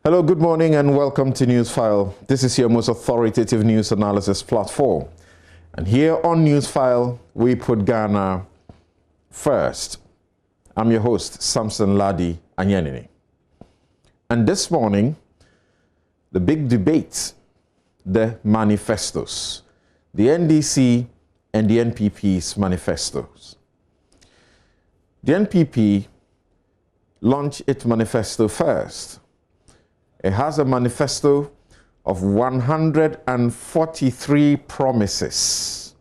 Hello, good morning and welcome to NewsFile. This is your most authoritative news analysis platform. And here on NewsFile, we put Ghana first. I'm your host, Samson Ladi Anyanini. And this morning, the big debate, the manifestos, the NDC and the NPP's manifestos. The NPP launched its manifesto first. It has a manifesto of 143 promises.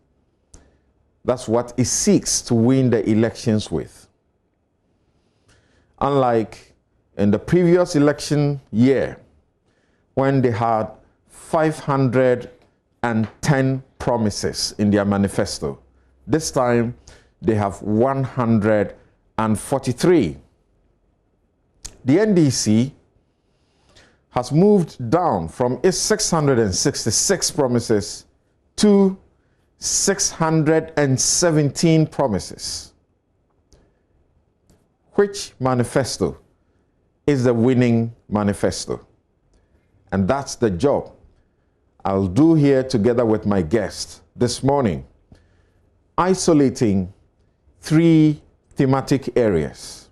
That's what it seeks to win the elections with. Unlike in the previous election year, when they had 510 promises in their manifesto, this time they have 143. The NDC has moved down from its 666 promises to 617 promises. Which manifesto is the winning manifesto? And that's the job I'll do here together with my guest this morning, isolating three thematic areas: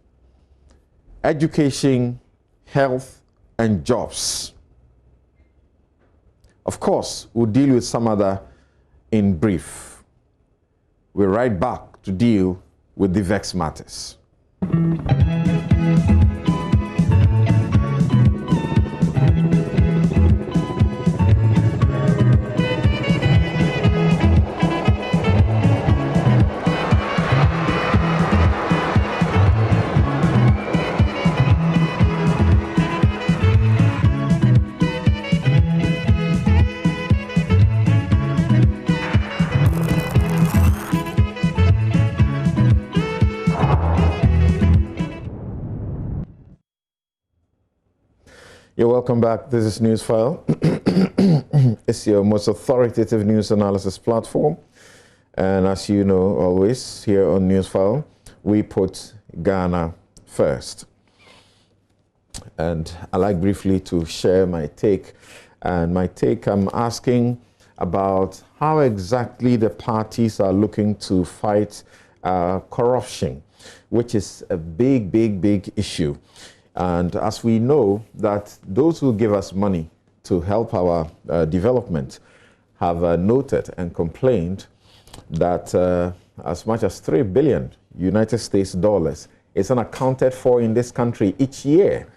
education, health, and jobs. Of course, we'll deal with some other in brief. We're right back to deal with the vexed matters. You're welcome back. This is NewsFile. It's your most authoritative news analysis platform. And as you know, always here on NewsFile, we put Ghana first. And I like briefly to share my take. And my take, I'm asking about how exactly the parties are looking to fight corruption, which is a big issue. And as we know that those who give us money to help our development have noted and complained that as much as $3 billion United States dollars is unaccounted for in this country each year.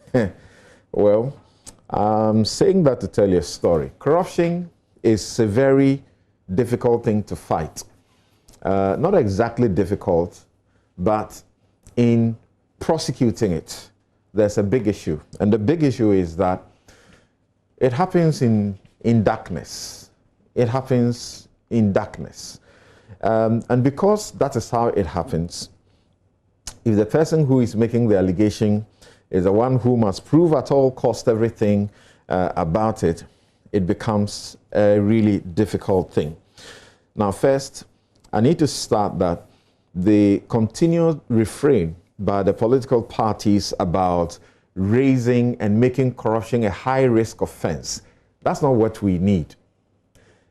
Well, I'm saying that to tell you a story. Corruption is a very difficult thing to fight. Not exactly difficult, but in prosecuting it, there's a big issue. And the big issue is that it happens in darkness. It happens in darkness. And because that is how it happens, if the person who is making the allegation is the one who must prove at all cost everything about it, it becomes a really difficult thing. Now, first, I need to start that the continued refrain by the political parties about raising and making corruption a high-risk offense. That's not what we need,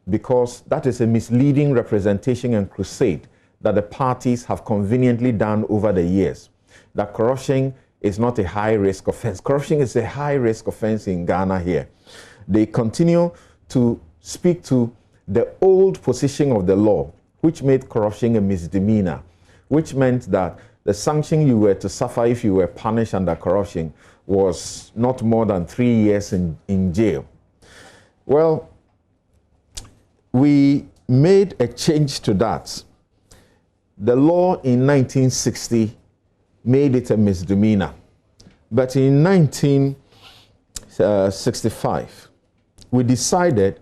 because that is a misleading representation and crusade that the parties have conveniently done over the years, that corruption is not a high-risk offense. Corruption is a high-risk offense in Ghana here. They continue to speak to the old position of the law, which made corruption a misdemeanor, which meant that the sanction you were to suffer if you were punished under corruption was not more than 3 years in jail. Well, we made a change to that. The law in 1960 made it a misdemeanor. But in 1965, we decided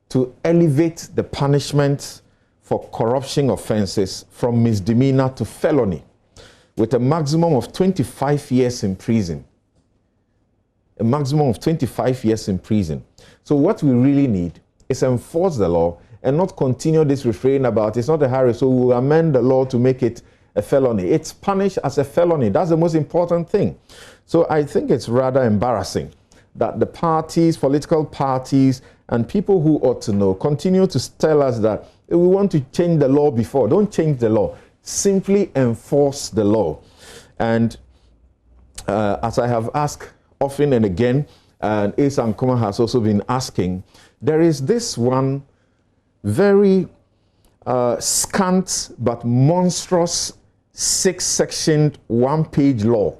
to elevate the punishment for corruption offenses from misdemeanor to felony, with a maximum of 25 years in prison. A maximum of 25 years in prison. So what we really need is enforce the law and not continue this refrain about it's not a high risk, so we'll amend the law to make it a felony. It's punished as a felony. That's the most important thing. So I think it's rather embarrassing that the parties, political parties, and people who ought to know continue to tell us that we want to change the law before. Don't change the law. Simply enforce the law. And as I have asked often and again, and Asa Nkuma has also been asking, there is this one very scant but monstrous 6-sectioned, 1-page law.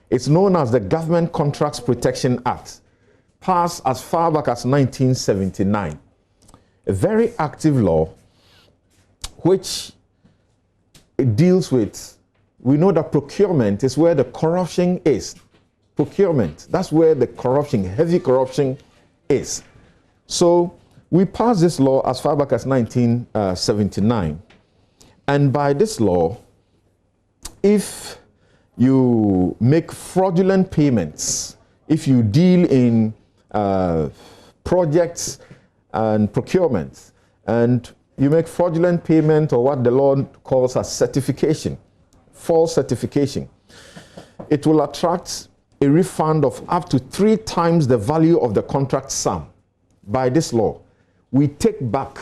It's known as the Government Contracts Protection Act, passed as far back as 1979. A very active law which it deals with, we know that procurement is where the corruption is. Procurement, that's where the corruption, heavy corruption is. So we passed this law as far back as 1979. And by this law, if you make fraudulent payments, if you deal in projects and procurement, and you make fraudulent payment or what the law calls as certification, false certification, it will attract a refund of up to 3 times the value of the contract sum. By this law, we take back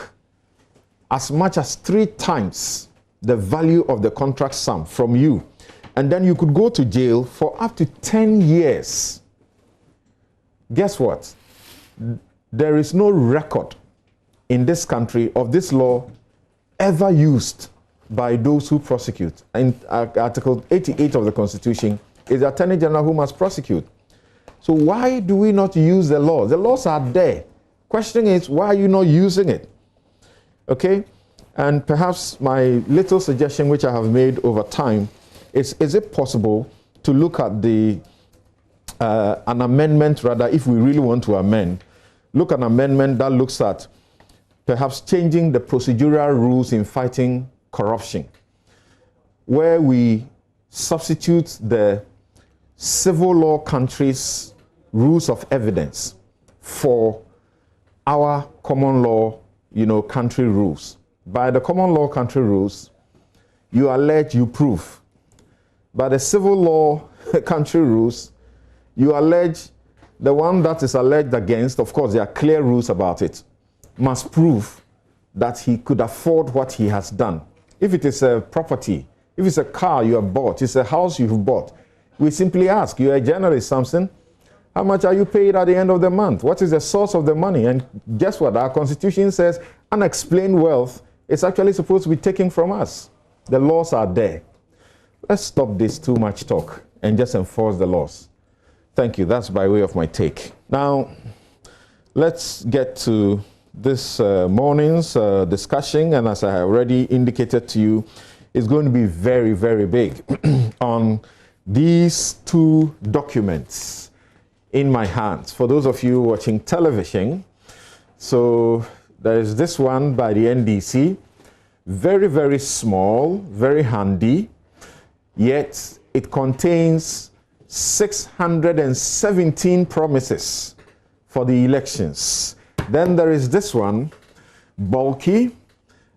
as much as 3 times the value of the contract sum from you. And then you could go to jail for up to 10 years. Guess what? There is no record in this country of this law ever used by those who prosecute. In Article 88 of the Constitution, is the Attorney General who must prosecute. So why do we not use the law? The laws are there. Question is, why are you not using it? Okay? And perhaps my little suggestion, which I have made over time, is it possible to look at the an amendment, rather, if we really want to amend, look at an amendment that looks at perhaps changing the procedural rules in fighting corruption, where we substitute the civil law countries' rules of evidence for our common law, country rules. By the common law country rules, you allege, you prove. By the civil law country rules, you allege, the one that is alleged against, of course, there are clear rules about it, must prove that he could afford what he has done. If it is a property, if it's a car you have bought, it's a house you've bought, we simply ask, you're a journalist, Samson, how much are you paid at the end of the month? What is the source of the money? And guess what? Our Constitution says unexplained wealth is actually supposed to be taken from us. The laws are there. Let's stop this too much talk and just enforce the laws. Thank you. That's by way of my take. Now, let's get to this morning's discussion. And as I have already indicated to you, it's going to be very, very big on these 2 documents in my hands. For those of you watching television, so there is this one by the NDC, very, very small, very handy, yet it contains 617 promises for the elections. Then there is this one, bulky,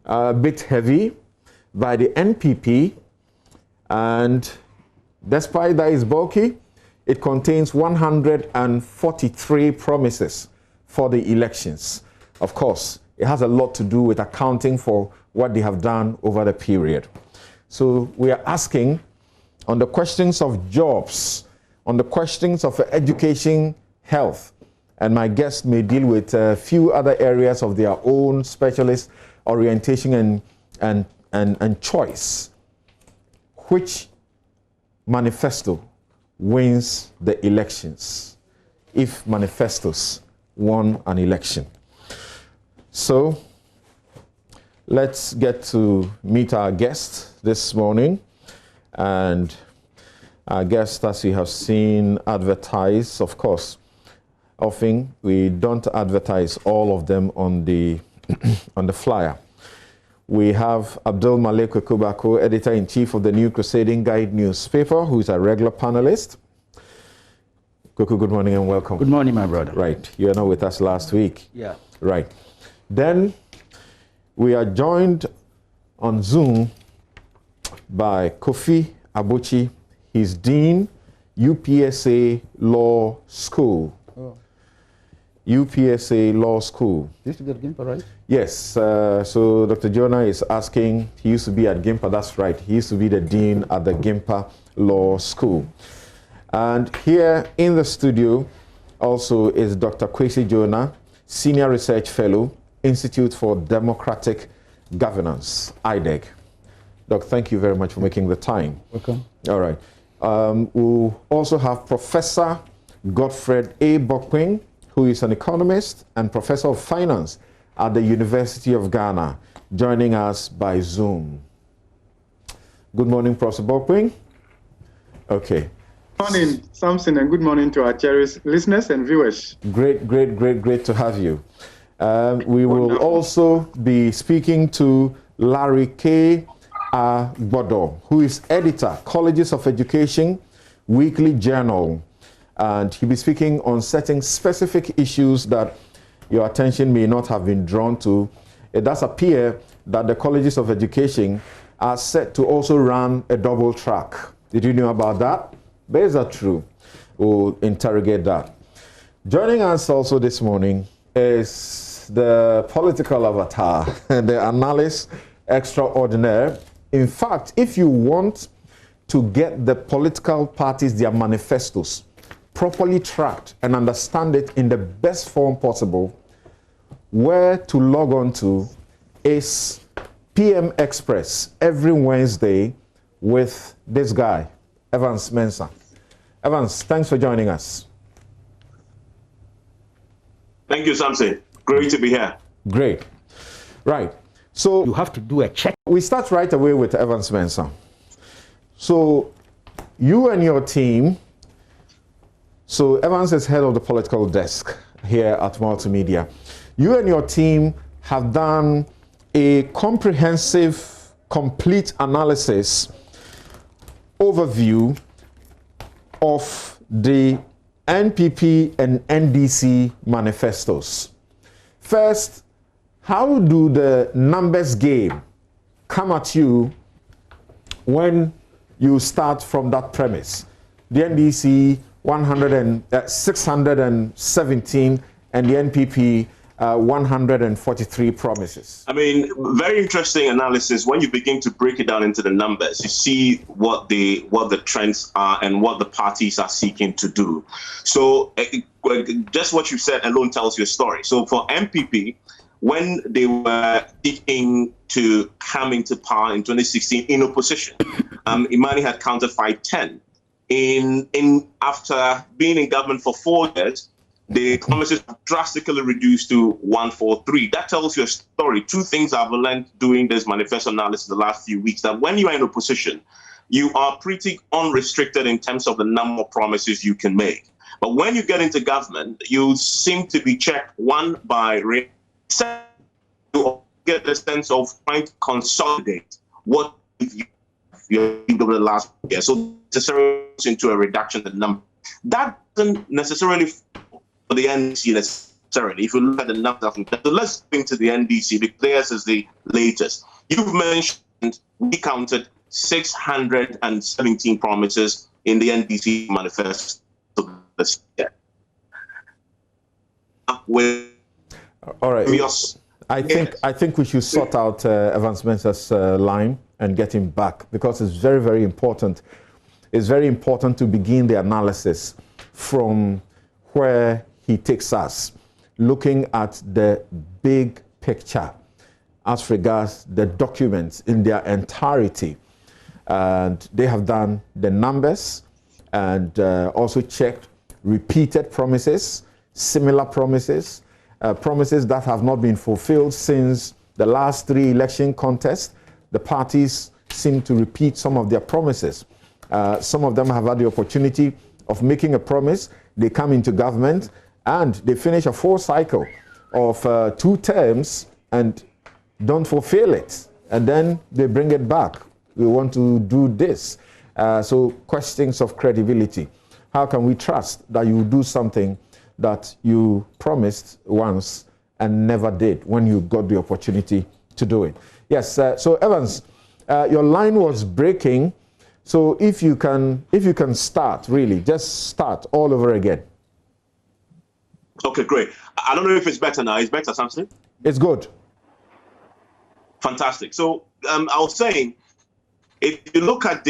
a bit heavy, by the NPP, and despite that it's bulky, it contains 143 promises for the elections. Of course, it has a lot to do with accounting for what they have done over the period. So we are asking on the questions of jobs, on the questions of education, health, and my guests may deal with a few other areas of their own specialist orientation and choice. Which manifesto wins the elections if manifestos won an election? So let's get to meet our guest this morning. And our guest, as you have seen advertised, of course, often we don't advertise all of them on the on the flyer. We have Abdul Malik Kubako, editor-in-chief of the New Crusading Guide newspaper, who is a regular panelist. Kuku, good morning and welcome. Good morning, my brother. Right, you are not with us last week. Yeah. Right. Then we are joined on Zoom by Kofi Abuchi. He's Dean, UPSA Law School. Oh. UPSA Law School. Used to be at Gimpa, right? Yes. So Dr. Jonah is asking, he used to be at Gimpa, that's right. He used to be the dean at the Gimpa Law School. And here in the studio also is Dr. Kwesi Jonah, Senior Research Fellow, Institute for Democratic Governance, IDEG. Doc, thank you very much for making the time. Welcome. All right. We'll also have Professor Godfred A. Bokwing, who is an economist and professor of finance at the University of Ghana, joining us by Zoom. Good morning, Professor Bokwing. Okay. Good morning, Samson, and good morning to our cherished listeners and viewers. Great to have you. We will also be speaking to Larry K. Agabador, who is editor, Colleges of Education, Weekly Journal. And he'll be speaking on certain specific issues that your attention may not have been drawn to. It does appear that the Colleges of Education are set to also run a double track. Did you know about that? But is that true? We'll interrogate that. Joining us also this morning is the political avatar, the analyst extraordinaire. In fact, if you want to get the political parties, their manifestos, properly tracked and understand it in the best form possible, where to log on to is PM Express every Wednesday with this guy, Evans Mensah. Evans, thanks for joining us. Thank you, Samson. Great to be here. Great. Right. So you have to do a check. We start right away with Evans Mensah. So you and your team, so Evans is head of the political desk here at Multimedia. You and your team have done a comprehensive, complete analysis overview of the NPP and NDC manifestos. First, how do the numbers game come at you when you start from that premise? The NDC 617 and the NPP 143 promises. I mean, very interesting analysis. When you begin to break it down into the numbers, you see what the trends are and what the parties are seeking to do. So just what you said alone tells you a story. So for NPP, when they were seeking to come into power in 2016 in opposition, Imani had counted 510. After being in government for 4 years, the promises drastically reduced to 143. That tells you a story. Two things I've learned doing this manifesto analysis the last few weeks, that when you are in opposition, you are pretty unrestricted in terms of the number of promises you can make. But when you get into government, you seem to be checked, one, by to get the sense of trying to consolidate what you did over the last year. So necessarily into a reduction in the number. That doesn't necessarily for the NDC necessarily. If you look at the numbers, so let's go into the NDC because theirs is the latest. You've mentioned we counted 617 promises in the NDC manifesto this year. All right. I think we should sort out Evans Mensah's line and get him back because it's very, very important. It's very important to begin the analysis from where he takes us, looking at the big picture as regards the documents in their entirety. And they have done the numbers and also checked repeated promises, similar promises, promises that have not been fulfilled since the last 3 election contests. The parties seem to repeat some of their promises. Some of them have had the opportunity of making a promise. They come into government and they finish a 4 cycle of 2 terms and don't fulfill it. And then they bring it back. We want to do this. So questions of credibility. How can we trust that you do something that you promised once and never did when you got the opportunity to do it? Yes, so Evans, your line was breaking. So if you can start, really, just start all over again. Okay, great. I don't know if it's better now. It's better, Samson? It's good. Fantastic. So I was saying, if you look at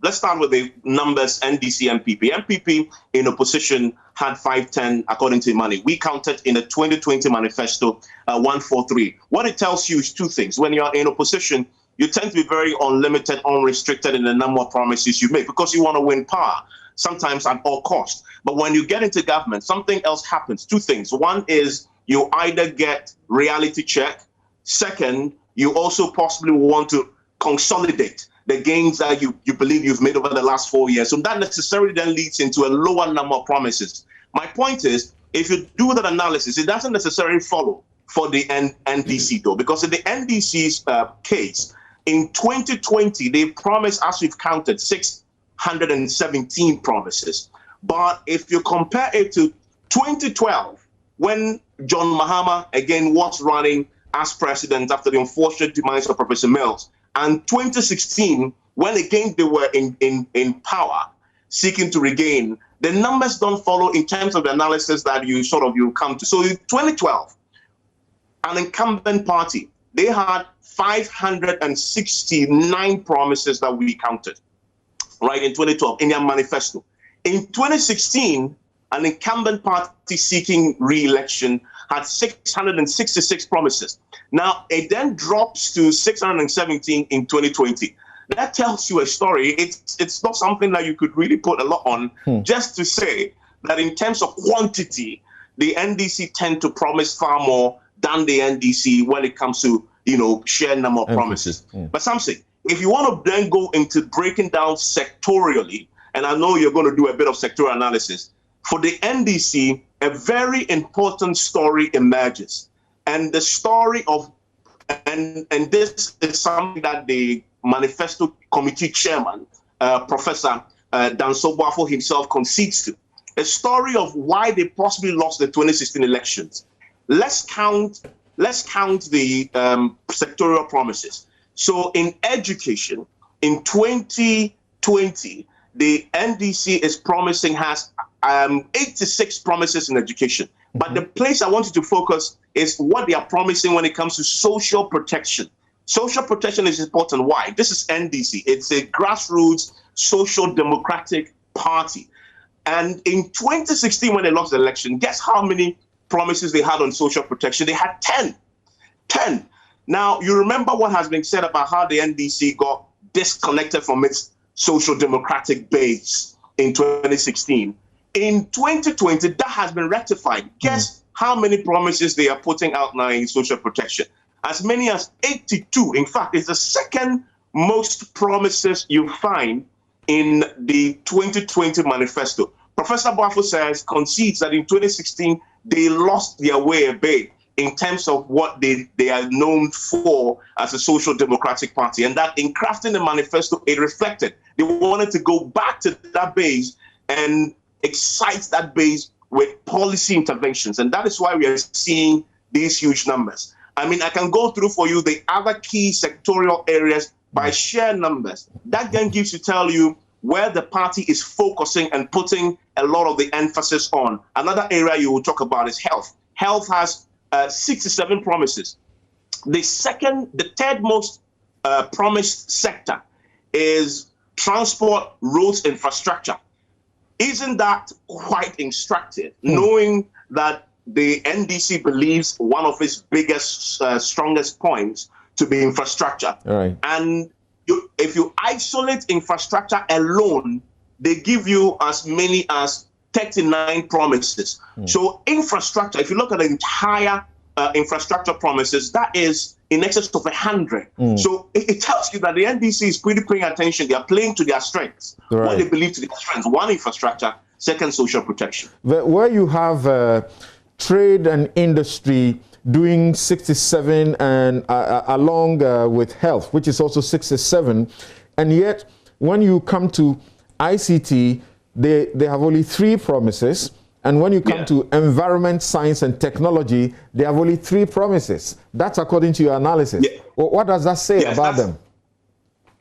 let's start with the numbers, NDC, MPP. MPP in opposition had 510, according to money. We counted in the 2020 manifesto 143. What it tells you is two things. When you're in opposition, you tend to be very unlimited, unrestricted in the number of promises you make because you want to win power, sometimes at all cost. But when you get into government, something else happens. Two things. One is you either get reality check. Second, you also possibly want to consolidate the gains that you believe you've made over the last 4 years. So that necessarily then leads into a lower number of promises. My point is, if you do that analysis, it doesn't necessarily follow for the NDC, though, because in the NDC's case, in 2020, they promised, as we've counted, 617 promises. But if you compare it to 2012, when John Mahama again was running as president after the unfortunate demise of Professor Mills, and 2016, when again they were in power, seeking to regain, the numbers don't follow in terms of the analysis that you come to. So in 2012, an incumbent party, they had 569 promises that we counted, right, in 2012, in their manifesto. In 2016, an incumbent party seeking re-election had 666 promises. Now, it then drops to 617 in 2020. That tells you a story. It's not something that you could really put a lot on, just to say that in terms of quantity, the NDC tend to promise far more than the NDC when it comes to, sheer number of promises. But Samson, if you want to then go into breaking down sectorially, and I know you're going to do a bit of sectoral analysis, for the NDC, a very important story emerges. And the story of, and this is something that the Manifesto Committee Chairman, Professor Danso Boafo himself concedes to, a story of why they possibly lost the 2016 elections. Let's count the sectorial promises. So in education, in 2020, the NDC is promising has 86 promises in education. But the place I want you to focus is what they are promising when it comes to social protection. Social protection is important. Why? This is NDC. It's a grassroots social democratic party. And in 2016, when they lost the election, guess how many promises they had on social protection? They had 10. 10. Now, you remember what has been said about how the NDC got disconnected from its social democratic base in 2016. In 2020, that has been rectified. Guess how many promises they are putting out now in social protection? As many as 82. In fact, it's the second most promises you find in the 2020 manifesto. Professor Boafo concedes that in 2016, they lost their way a bit in terms of what they are known for as a social democratic party. And that in crafting the manifesto, it reflected. They wanted to go back to that base and excite that base with policy interventions. And that is why we are seeing these huge numbers. I mean, I can go through for you the other key sectorial areas by sheer numbers. That then gives you, tell you where the party is focusing and putting a lot of the emphasis on. Another area you will talk about is health. Health has 67 promises. The third most promised sector is transport, roads, infrastructure. Isn't that quite instructive, knowing that the NDC believes one of its biggest, strongest points to be infrastructure? Right. And if you isolate infrastructure alone, they give you as many as 39 promises. So infrastructure, if you look at the entire infrastructure promises, that is in excess of 100. So it tells you that the NDC is pretty paying attention. They are playing to their strengths, what they believe to be their strengths. One, infrastructure. Second, social protection. Where you have trade and industry doing 67 and along with health, which is also 67, and yet when you come to ICT, they have only 3 promises. And when you come to environment, science, and technology, they have only 3 promises. That's according to your analysis. Well, what does that say about them?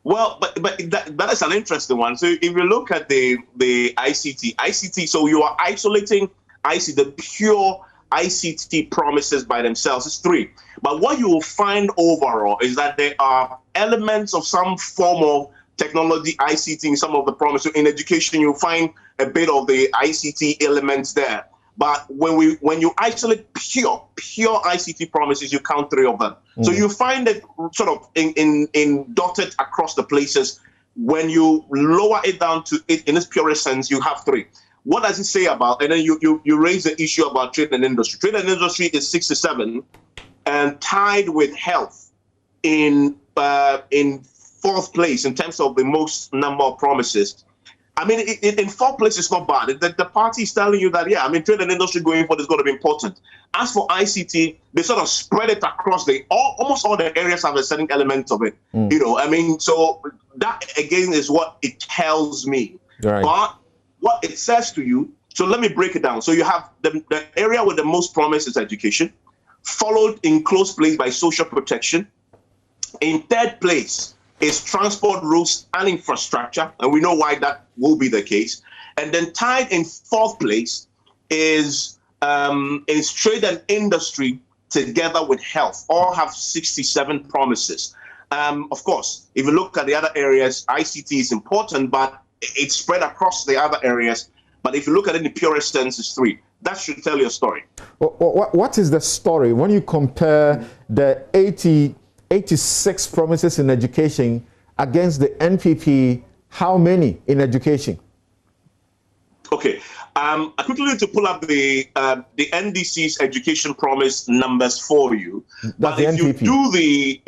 Well, but that is an interesting one. So if you look at the ICT, so you are isolating the pure ICT promises by themselves is 3. But what you will find overall is that there are elements of some form of technology, ICT, in some of the promises. In education, you'll find a bit of the ICT elements there. But when you isolate pure ICT promises, you count 3 of them. So you find it sort of in dotted across the places. When you lower it down to it in its purest sense, you have 3. What does it say about? And then you raise the issue about trade and industry. Trade and industry is 6 to 7, and tied with health in 4th place in terms of the most number of promises. I mean, in 4th place, it's not bad. The party is telling you that, yeah, I mean, trade and industry going forward is going to be important. As for ICT, they sort of spread it across almost all the areas have a certain element of it. You know, I mean, so that again is what it tells me. Right. But what it says to you, so let me break it down. So you have the area with the most promise is education, followed in close place by social protection. In 3rd place is transport, roads, and infrastructure, and we know why that will be the case. And then tied in 4th place is trade and industry together with health. All have 67 promises. Of course, if you look at the other areas, ICT is important, but it's spread across the other areas. But if you look at it in the purest sense, it's 3. That should tell you a story. What is the story when you compare the 86 promises in education against the NPP? How many in education? Okay, I quickly need to pull up the NDC's education promise numbers for you. But if you do the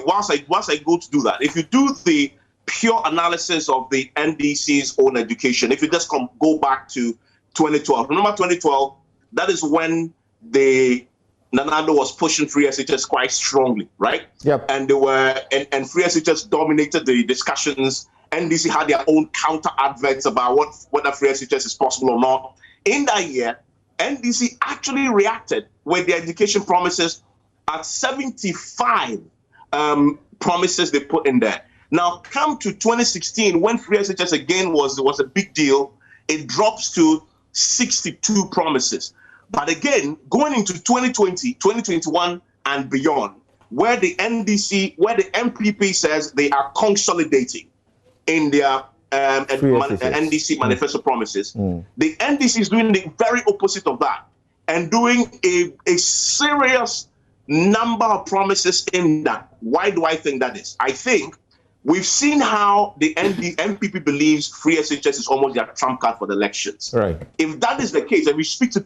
once I go to do that, if you do the pure analysis of the NDC's own education, if you just go back to 2012, remember 2012, that is when Nanado was pushing free SHS quite strongly, right? Yep. And they were and free SHS dominated the discussions. NDC had their own counter adverts about whether free SHS is possible or not. In that year, NDC actually reacted with the education promises at 75 promises they put in there. Now, come to 2016, when free SHS again was a big deal, it drops to 62 promises. But again, going into 2020, 2021, and beyond, where the MPP says they are consolidating in their NDC manifesto promises, the NDC is doing the very opposite of that and doing a serious number of promises in that. Why do I think that is? I think we've seen how the MPP believes free SHS is almost their trump card for the elections. Right. If that is the case, and we speak to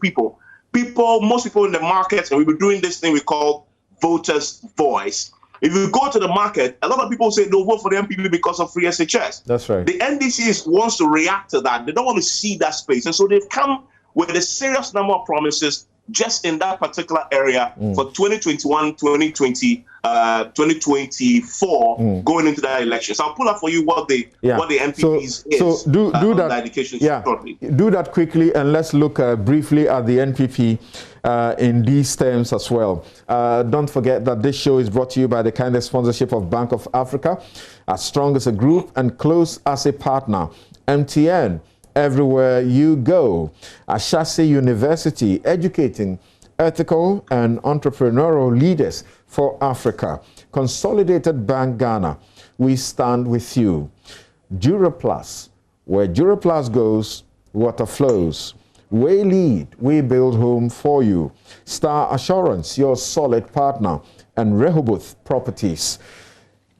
most people in the markets, and we've been doing this thing we call voters' voice. If you go to the market, a lot of people say they'll vote for the MPP because of free SHS. That's right. The NDC wants to react to that. They don't want to see that space. And so they've come with a serious number of promises just in that particular area for 2021, 2020, 2024, going into that election. So I'll pull up for you what the MPP's is. So do that. Education shortly. Do that quickly, and let's look briefly at the NPP in these terms as well. Don't forget that this show is brought to you by the kind sponsorship of Bank of Africa, as strong as a group and close as a partner. MTN. Everywhere you go. Ashasi University, educating ethical and entrepreneurial leaders for Africa. Consolidated Bank Ghana, we stand with you. Duraplus, where Duraplus goes, water flows. We lead, we build home for you. Star Assurance, your solid partner. And Rehoboth Properties.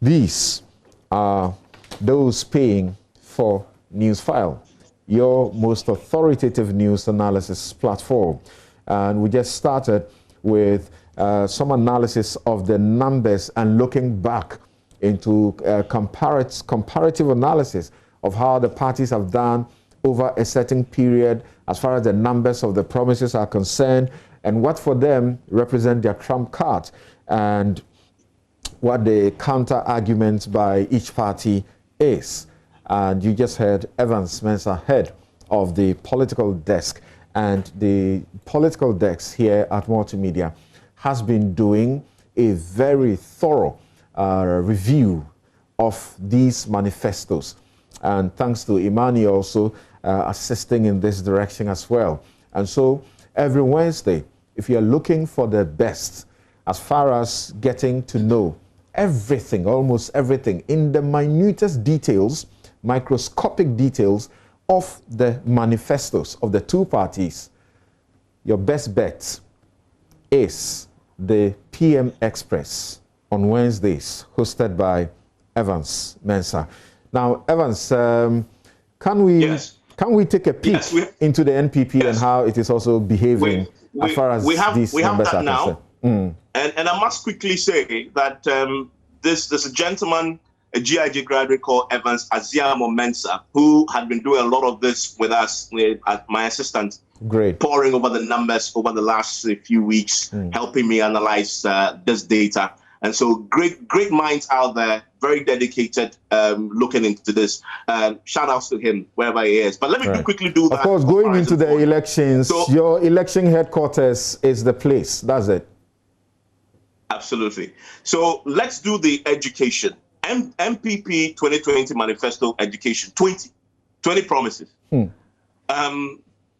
These are those paying for NewsFile, your most authoritative news analysis platform. And we just started with some analysis of the numbers and looking back into comparative analysis of how the parties have done over a certain period as far as the numbers of the promises are concerned, and what for them represent their trump card, and what the counter argument by each party is. And you just heard Evans Mensah, head of the political desk. And the political desk here at Multimedia has been doing a very thorough review of these manifestos. And thanks to Imani also assisting in this direction as well. And so every Wednesday, if you're looking for the best as far as getting to know everything, almost everything, in the minutest details, microscopic details of the manifestos of the two parties, your best bet is the PM Express on Wednesdays, hosted by Evans Mensah. Now, Evans, can we take a peek into the NPP and how it is also behaving as far as these numbers are concerned? And I must quickly say that there's a gentleman, a GIJ graduate called Evans Aziamo Mensah, who had been doing a lot of this with us, my assistant. Great. Poring over the numbers over the last few weeks, helping me analyze this data. And so great minds out there, very dedicated, looking into this. Shout outs to him, wherever he is. But let me quickly do that. Of course, going into the elections, your election headquarters is the place. That's it. Absolutely. So let's do the education. MPP 2020 Manifesto Education, 20 promises.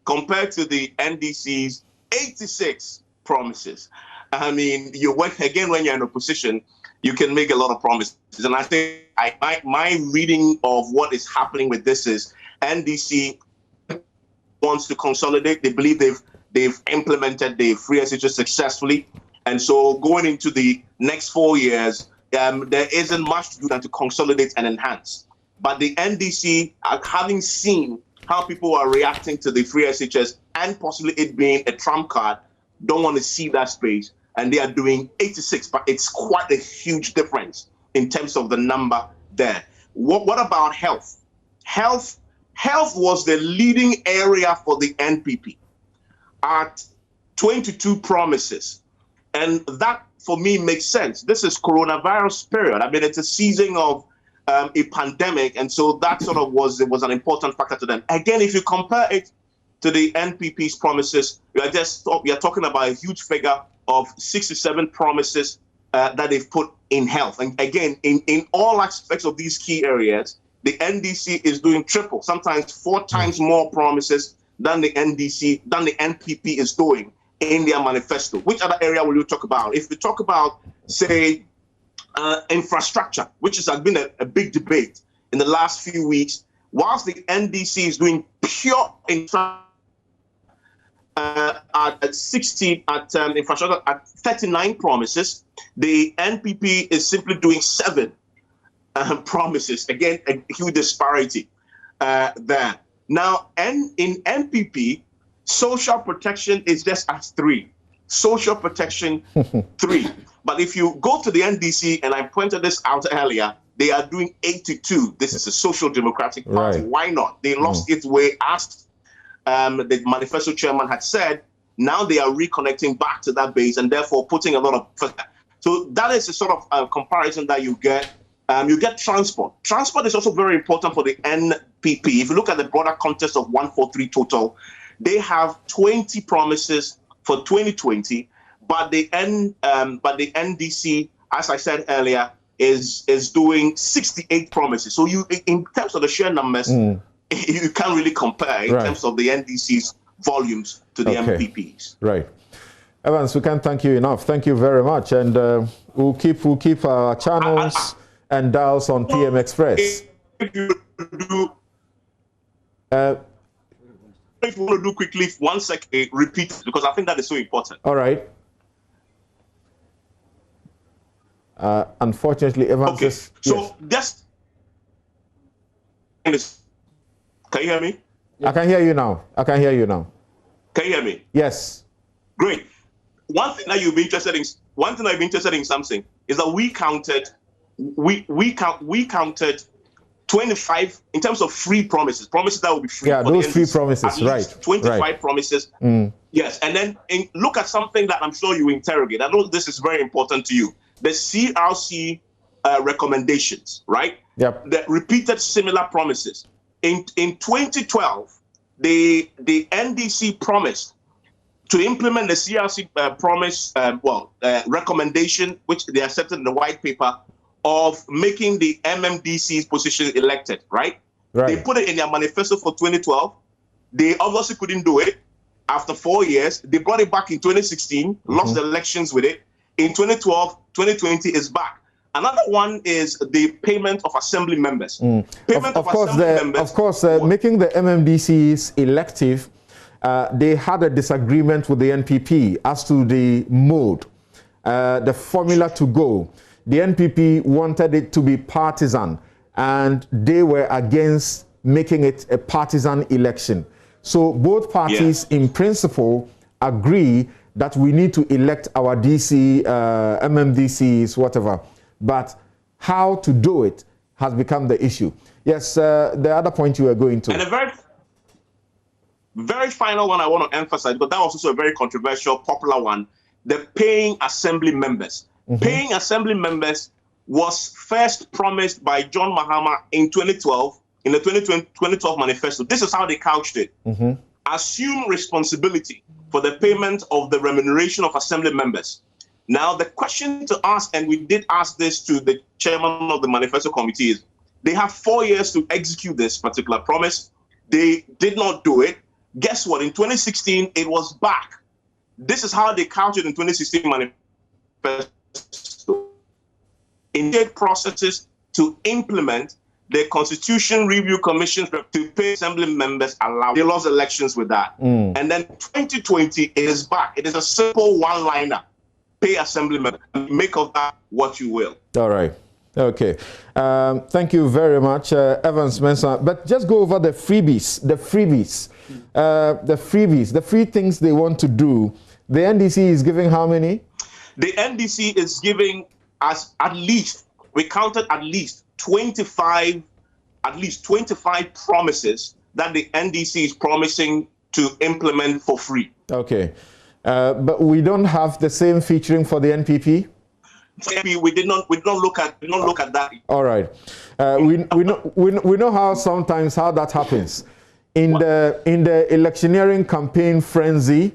Compared to the NDC's 86 promises. I mean, when you're in opposition, you can make a lot of promises. And I think my reading of what is happening with this is NDC wants to consolidate. They believe they've implemented the free SHS successfully. And so going into the next 4 years, there isn't much to do than to consolidate and enhance. But the NDC, having seen how people are reacting to the free SHS and possibly it being a trump card, don't want to see that space. And they are doing 86, but it's quite a huge difference in terms of the number there. What about health? Health was the leading area for the NPP at 22 promises. And that, for me, makes sense. This is coronavirus period. I mean, it's a season of a pandemic, and so that sort of was an important factor to them. Again, if you compare it to the NPP's promises, you're talking about a huge figure of 67 promises that they've put in health. And again, in all aspects of these key areas, the NDC is doing triple, sometimes 4 times more promises than the NPP is doing in their manifesto. Which other area will you talk about? If we talk about, say, infrastructure, which has been a big debate in the last few weeks, whilst the NDC is doing pure infrastructure at 60 infrastructure at 39 promises, the NPP is simply doing 7 promises. Again, a huge disparity there. Now, in NPP, social protection is just at 3. Social protection 3. But if you go to the NDC, and I pointed this out earlier, they are doing 82. This is a social democratic party. Right. Why not? They lost its way, as the manifesto chairman had said. Now they are reconnecting back to that base and therefore putting a lot of. So that is a sort of comparison that you get. You get transport. Transport is also very important for the NPP. If you look at the broader context of 143 total, they have 20 promises for 2020, but the NDC, as I said earlier, is doing 68 promises. So you, in terms of the sheer numbers, you can't really compare in terms of the NDC's volumes to the MPPs. Right. Evans, we can't thank you enough. Thank you very much, and we'll keep our channels and dials on PM Express. If you want to do quickly, 1 second, repeat, because I think that is so important. All right. Unfortunately, Evans is... So just... Can you hear me? I can hear you now. Can you hear me? Yes. Great. One thing that you'll be interested in, Samson, is that we counted 25 in terms of free promises that will be free. Yeah, those free promises, right? 25 promises. Yes, and then look at something that I'm sure you interrogate. I know this is very important to you. The CRC recommendations, right? Yep. The repeated similar promises. In 2012, the NDC promised to implement the CRC recommendation, which they accepted in the white paper, of making the MMDC's position elected, right? They put it in their manifesto for 2012. They obviously couldn't do it. After 4 years, they brought it back in 2016, lost the elections with it. In 2012, 2020 is back. Another one is the payment of assembly members. Payment of assembly members. Of course, making the MMDCs elective, they had a disagreement with the NPP as to the mode, the formula to go. The NPP wanted it to be partisan, and they were against making it a partisan election. So both parties, in principle, agree that we need to elect our DC, MMDCs, whatever. But how to do it has become the issue. Yes, the other point you were going to. And a very final one I want to emphasize, but that was also a very controversial, popular one, the paying assembly members. Paying assembly members was first promised by John Mahama in 2012, in the 2012 Manifesto. This is how they couched it. Assume responsibility for the payment of the remuneration of assembly members. Now, the question to ask, and we did ask this to the chairman of the Manifesto Committee, is they have 4 years to execute this particular promise. They did not do it. Guess what? In 2016, it was back. This is how they couched it in 2016 Manifesto. Initiate processes to implement the Constitution Review Commission's to pay assembly members allowed. They lost elections with that. And then 2020 is back. It is a simple one-liner. Pay assembly members. Make of that what you will. All right. Okay. Thank you very much, Evans Mensah. But just go over the freebies. The free things they want to do. The NDC is giving how many? The NDC is giving us at least, we counted at least 25 promises that the NDC is promising to implement for free. Okay. But we don't have the same featuring for the NPP? We did not look at that. All right. We know how sometimes how that happens. In the electioneering campaign frenzy,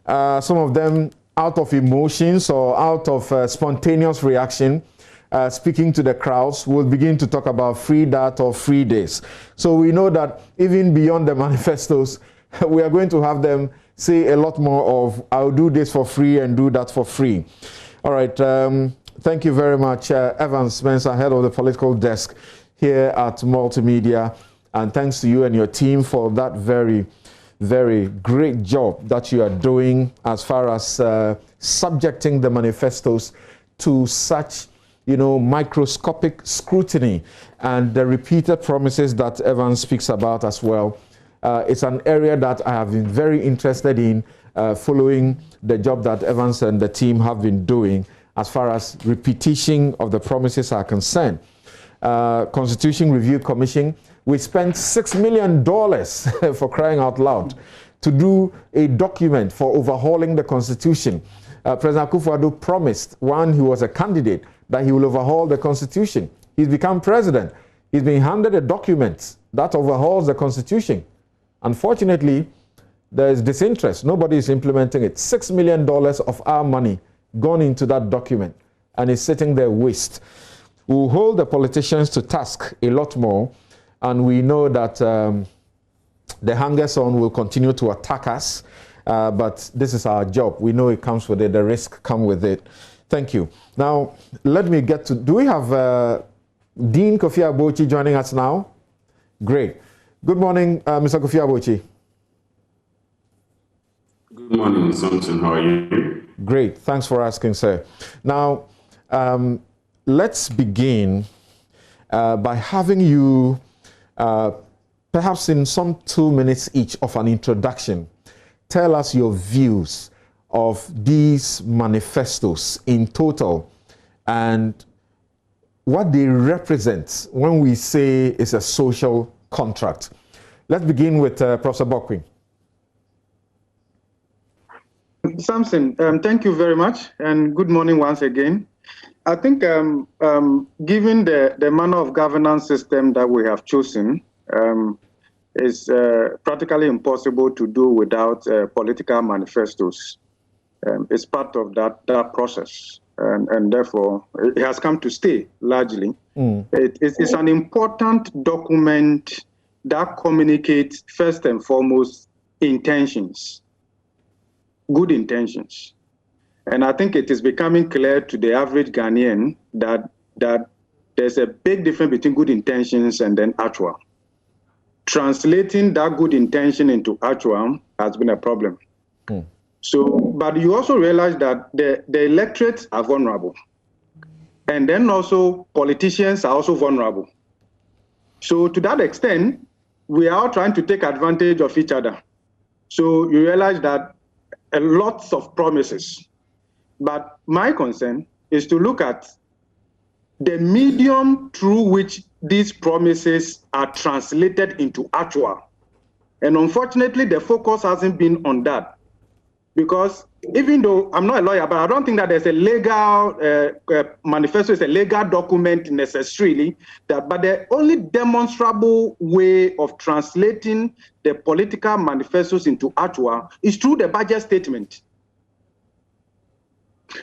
some of them out of emotions or out of spontaneous reaction, speaking to the crowds, will begin to talk about free that or free this. So we know that even beyond the manifestos, we are going to have them say a lot more of, I'll do this for free and do that for free. All right. Thank you very much, Evans Mensah, head of the political desk here at Multimedia. And thanks to you and your team for that very, very great job that you are doing as far as subjecting the manifestos to such, microscopic scrutiny and the repeated promises that Evans speaks about as well. It's an area that I have been very interested in following the job that Evans and the team have been doing as far as repetition of the promises are concerned. Constitution Review Commission, we spent $6 million for crying out loud to do a document for overhauling the Constitution. President Akufo-Addo promised when he was a candidate that he will overhaul the Constitution. He's become president. He's been handed a document that overhauls the Constitution. Unfortunately, there is disinterest. Nobody is implementing it. $6 million of our money gone into that document, and it's sitting there waste. We'll hold the politicians to task a lot more, and we know that the hunger zone will continue to attack us, but this is our job. We know it comes with it. The risk comes with it. Thank you. Now, let me get to, do we have Dean Kofi Abochi joining us now? Great. Good morning, Mr. Kofi Abochi. Good morning, Samson. How are you? Great. Thanks for asking, sir. Now, let's begin by having you, perhaps in some 2 minutes each of an introduction, tell us your views of these manifestos in total and what they represent when we say it's a social contract. Let's begin with Professor Bokwin. Samson, thank you very much, and good morning once again. I think given the manner of governance system that we have chosen, it's practically impossible to do without political manifestos. It's part of that process, and therefore it has come to stay largely. It's an important document that communicates first and foremost intentions. good intentions. And I think it is becoming clear to the average Ghanaian that there's a big difference between good intentions and then actual. Translating that good intention into actual has been a problem. So, but you also realize that the electorates are vulnerable. And then also politicians are also vulnerable. So to that extent, we are all trying to take advantage of each other. So you realize that a lot of promises. But my concern is to look at the medium through which these promises are translated into actual. And unfortunately, the focus hasn't been on that. Because even though I'm not a lawyer, but I don't think that there's a legal manifesto is a legal document necessarily, but the only demonstrable way of translating the political manifestos into actual is through the budget statement.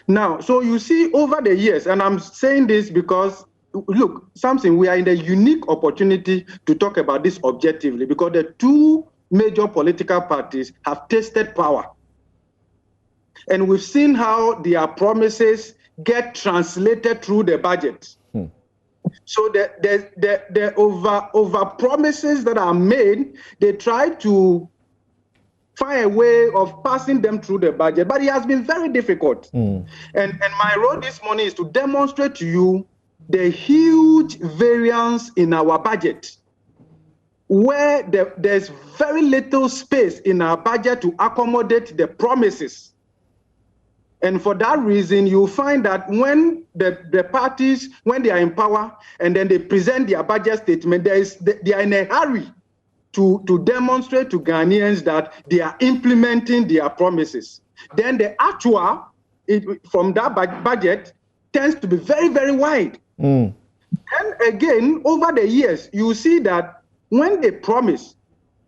Now, so you see over the years, and I'm saying this because, look, Samson, we are in a unique opportunity to talk about this objectively because the two major political parties have tasted power. And we've seen how their promises get translated through the budget. So the over promises that are made, they try to find a way of passing them through the budget, but it has been very difficult. And my role this morning is to demonstrate to you the huge variance in our budget, where there's very little space in our budget to accommodate the promises. And for that reason, you find that when the parties, when they are in power and then they present their budget statement, they are in a hurry to demonstrate to Ghanaians that they are implementing their promises. Then the actual from that budget tends to be very, very wide. And again, over the years, you see that when they promise,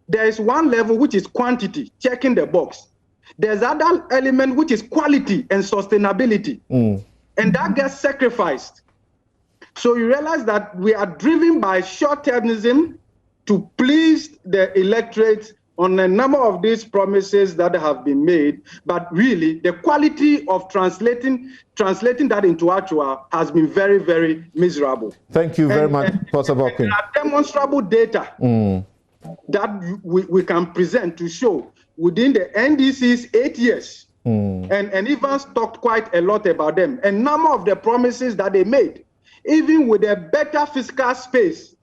there is one level which is quantity, checking the box. There's other element which is quality and sustainability, and that gets sacrificed. So you realize that we are driven by short-termism to please the electorate on a number of these promises that have been made, but really the quality of translating that into actual has been very, very miserable. Thank you very much, Professor Bokwin. There are demonstrable data that we can present to show within the NDC's 8 years, and Evans talked quite a lot about them, and number of the promises that they made, even with a better fiscal space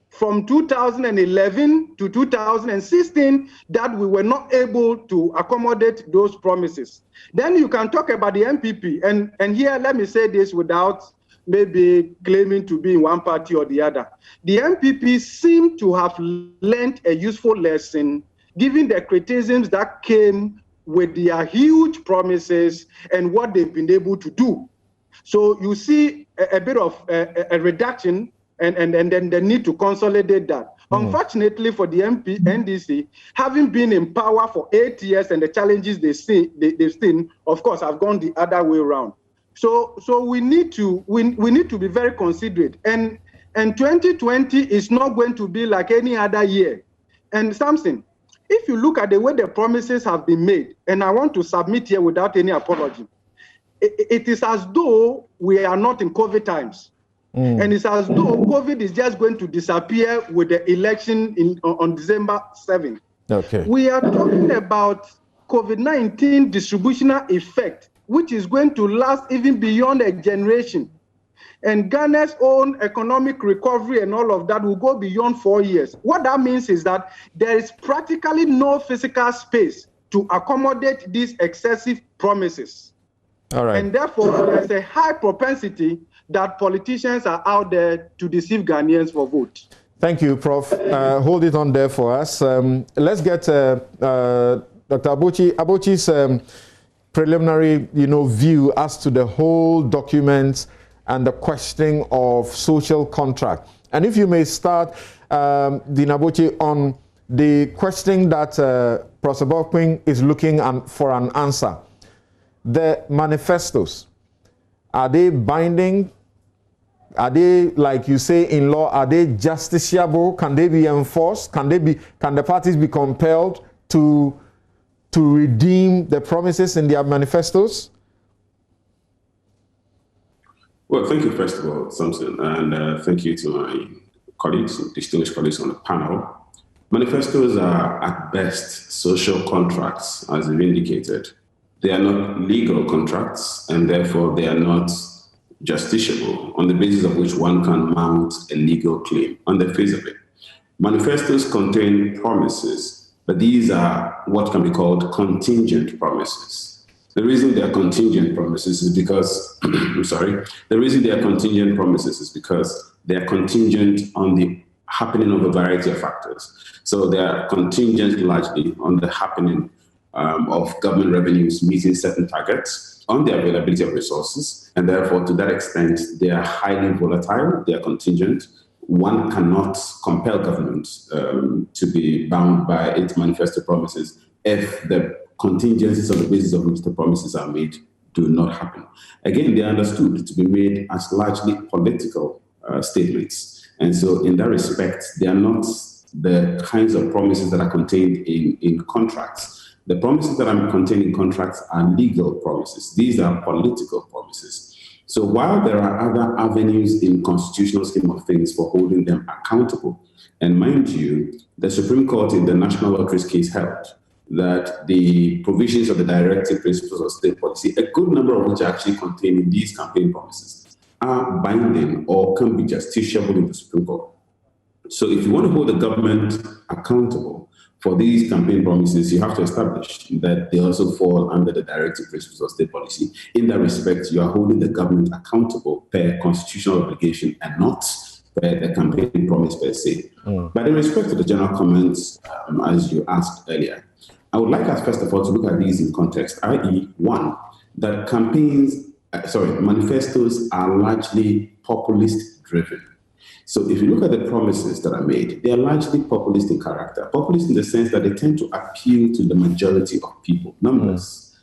from 2011 to 2016, that we were not able to accommodate those promises. Then you can talk about the MPP, and here let me say this without maybe claiming to be in one party or the other. The MPP seem to have learned a useful lesson given the criticisms that came with their huge promises and what they've been able to do. So you see a bit of a reduction and then the need to consolidate that. Unfortunately for the NDC, having been in power for 8 years and the challenges they've seen, of course, have gone the other way around. So we need to be very considerate. And 2020 is not going to be like any other year. And Samson, if you look at the way the promises have been made, and I want to submit here without any apology, it is as though we are not in COVID times. And it's as though COVID is just going to disappear with the election on December 7th. Okay. We are talking about COVID-19 distributional effect, which is going to last even beyond a generation. And Ghana's own economic recovery and all of that will go beyond 4 years. What that means is that there is practically no physical space to accommodate these excessive promises. All right. And therefore, there's a high propensity that politicians are out there to deceive Ghanaians for vote. Thank you, Prof. Hold it on there for us. Let's get Dr. Abochi's preliminary, view as to the whole document and the questioning of social contract. And if you may start, Dean Abochi, on the questioning that Professor Bokwin is looking for an answer. The manifestos, are they binding? Are they, like you say in law, are they justiciable? Can they be enforced? Can the parties be compelled to to redeem the promises in their manifestos? Well, thank you, first of all, Samson, and thank you to my colleagues, distinguished colleagues on the panel. Manifestos are, at best, social contracts, as you've indicated. They are not legal contracts, and therefore they are not justiciable, on the basis of which one can mount a legal claim on the face of it. Manifestos contain promises, but these are what can be called contingent promises. The reason they are contingent promises is because, the reason they are contingent promises is because they are contingent on the happening of a variety of factors. So they are contingent largely on the happening of government revenues meeting certain targets, on the availability of resources, and therefore, to that extent, they are highly volatile, they are contingent. One cannot compel government to be bound by its manifesto promises if the contingencies on the basis of which the promises are made do not happen. Again, they are understood to be made as largely political statements. And so in that respect, they are not the kinds of promises that are contained in contracts. The promises that are contained in contracts are legal promises. These are political promises. So while there are other avenues in constitutional scheme of things for holding them accountable, and mind you, the Supreme Court in the National Lotteries case held that the provisions of the directive principles of state policy, a good number of which are actually contained in these campaign promises, are binding or can be justiciable in the Supreme Court. So if you want to hold the government accountable for these campaign promises, you have to establish that they also fall under the directive principles of state policy. In that respect, you are holding the government accountable per constitutional obligation and not per the campaign promise per se. But in respect to the general comments, as you asked earlier, I would like us, first of all, to look at these in context, i.e., one, that manifestos are largely populist-driven. So if you look at the promises that are made, they are largely populist in character. Populist in the sense that they tend to appeal to the majority of people, numbers.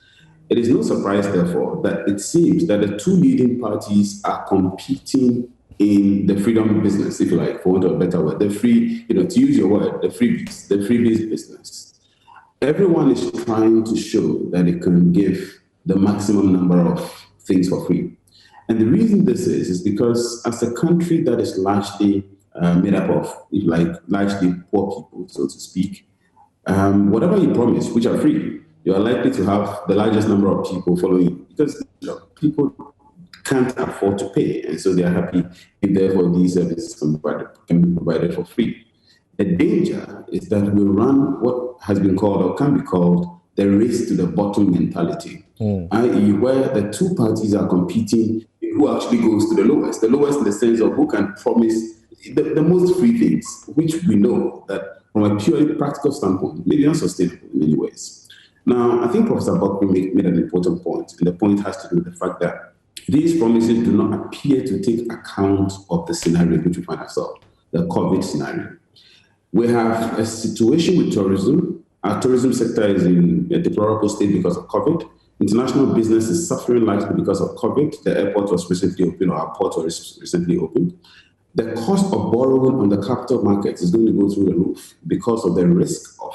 It is no surprise, therefore, that it seems that the two leading parties are competing in the freedom business, if you like, for want of a better word, the free, to use your word, the freebies business. Everyone is trying to show that it can give the maximum number of things for free. And the reason this is because as a country that is largely made up of, if you like, largely poor people, so to speak, whatever you promise, which are free, you are likely to have the largest number of people following you because people can't afford to pay. And so they are happy if therefore these services can be provided for free. The danger is that we run what has been called or can be called the race to the bottom mentality, i.e. where the two parties are competing who actually goes to the lowest in the sense of who can promise the most free things, which we know that from a purely practical standpoint may be unsustainable in many ways. Now, I think Professor Bakri made an important point, and the point has to do with the fact that these promises do not appear to take account of the scenario in which we find ourselves, the COVID scenario. We have a situation with tourism. Our tourism sector is in a deplorable state because of COVID. International business is suffering largely because of COVID. The airport was recently opened, or our port was recently opened. The cost of borrowing on the capital markets is going to go through the roof because of the risk of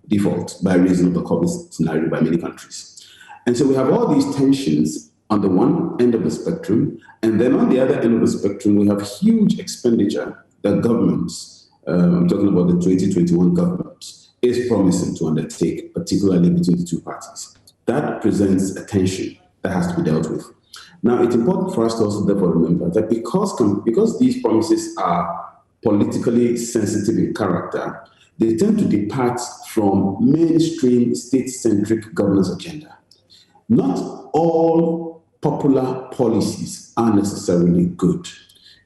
default by reason of the COVID scenario by many countries. And so we have all these tensions on the one end of the spectrum, and then on the other end of the spectrum, we have huge expenditure that governments, I'm talking about the 2021 government, is promising to undertake, particularly between the two parties. That presents a tension that has to be dealt with. Now, it's important for us to also therefore remember that because these promises are politically sensitive in character, they tend to depart from mainstream state-centric governance agenda. Not all popular policies are necessarily good.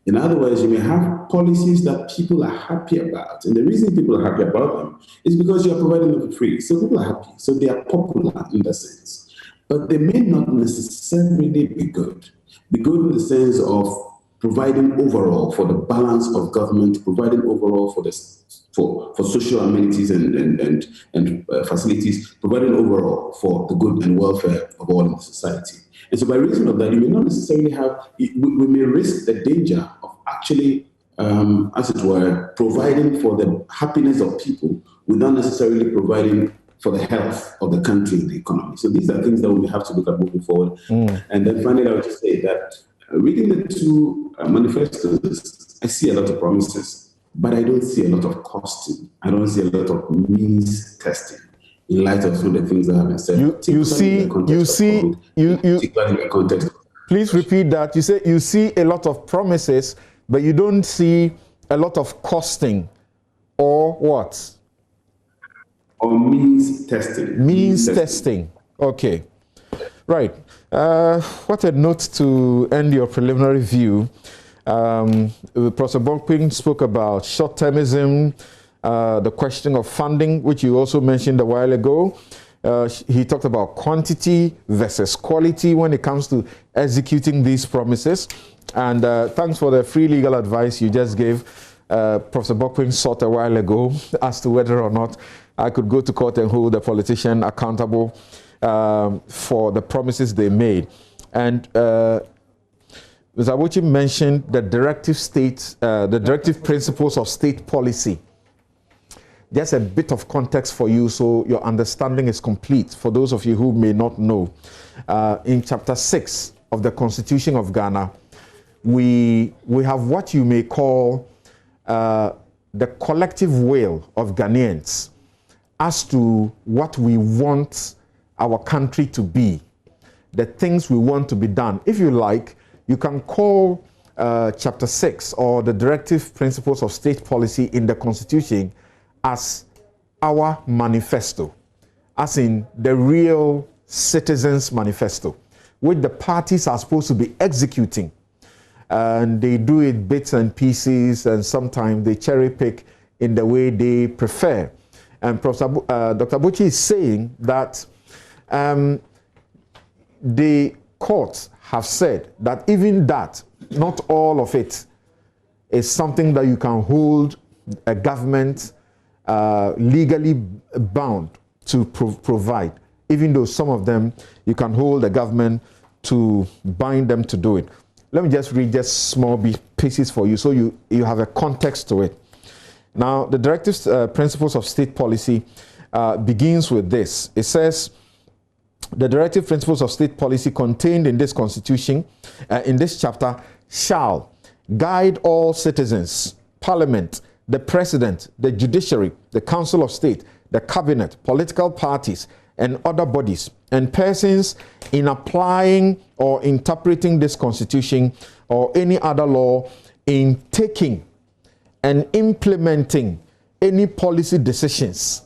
In other words, you may have policies that people are happy about. And the reason people are happy about them is because you are providing them for free. So people are happy. So they are popular in that sense. But they may not necessarily be good. Be good in the sense of providing overall for the balance of government, providing overall for social amenities and facilities, providing overall for the good and welfare of all in the society. And so by reason of that, you may not necessarily we may risk the danger of actually, as it were, providing for the happiness of people without necessarily providing for the health of the country and the economy. So these are things that we have to look at moving forward. And then finally, I would just say that reading the two manifestos, I see a lot of promises, but I don't see a lot of costing. I don't see a lot of means testing in light of some of the things that have been said. Please repeat that. You say you see a lot of promises, but you don't see a lot of costing, or what? Or means testing. Means testing. Okay. Right. What a note to end your preliminary view. Professor Bokpin spoke about short-termism, the question of funding, which you also mentioned a while ago. He talked about quantity versus quality when it comes to executing these promises. And thanks for the free legal advice you just gave. Professor Bokpin sought a while ago as to whether or not I could go to court and hold the politician accountable for the promises they made. And Mr. Awochi mentioned the directive principles of state policy. Just a bit of context for you so your understanding is complete for those of you who may not know. In chapter 6 of the Constitution of Ghana, we have what you may call the collective will of Ghanaians as to what we want our country to be, the things we want to be done. If you like, you can call chapter 6 or the directive principles of state policy in the Constitution as our manifesto, as in the real citizens' manifesto, which the parties are supposed to be executing. And they do it bits and pieces, and sometimes they cherry pick in the way they prefer. And Dr. Awochi is saying that the courts have said that even that, not all of it, is something that you can hold a government legally bound to provide, even though some of them you can hold the government to bind them to do it. Let me just read just small pieces for you so you have a context to it. Now, the directive principles of state policy begins with this. It says, the directive principles of state policy contained in this constitution, in this chapter, shall guide all citizens, parliament, the president, the judiciary, the council of state, the cabinet, political parties, and other bodies and persons in applying or interpreting this constitution or any other law in taking and implementing any policy decisions,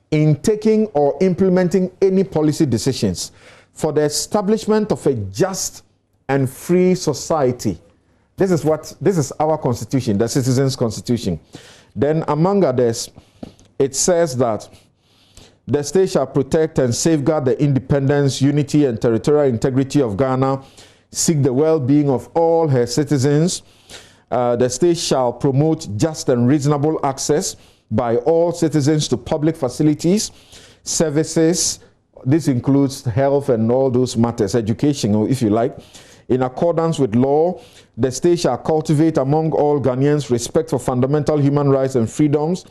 in taking or implementing any policy decisions for the establishment of a just and free society. This is our constitution, the citizens' constitution. Then among others, it says that the state shall protect and safeguard the independence, unity, and territorial integrity of Ghana, seek the well-being of all her citizens. The state shall promote just and reasonable access by all citizens to public facilities, services. This includes health and all those matters, education, if you like. In accordance with law, the state shall cultivate among all Ghanaians respect for fundamental human rights and freedoms,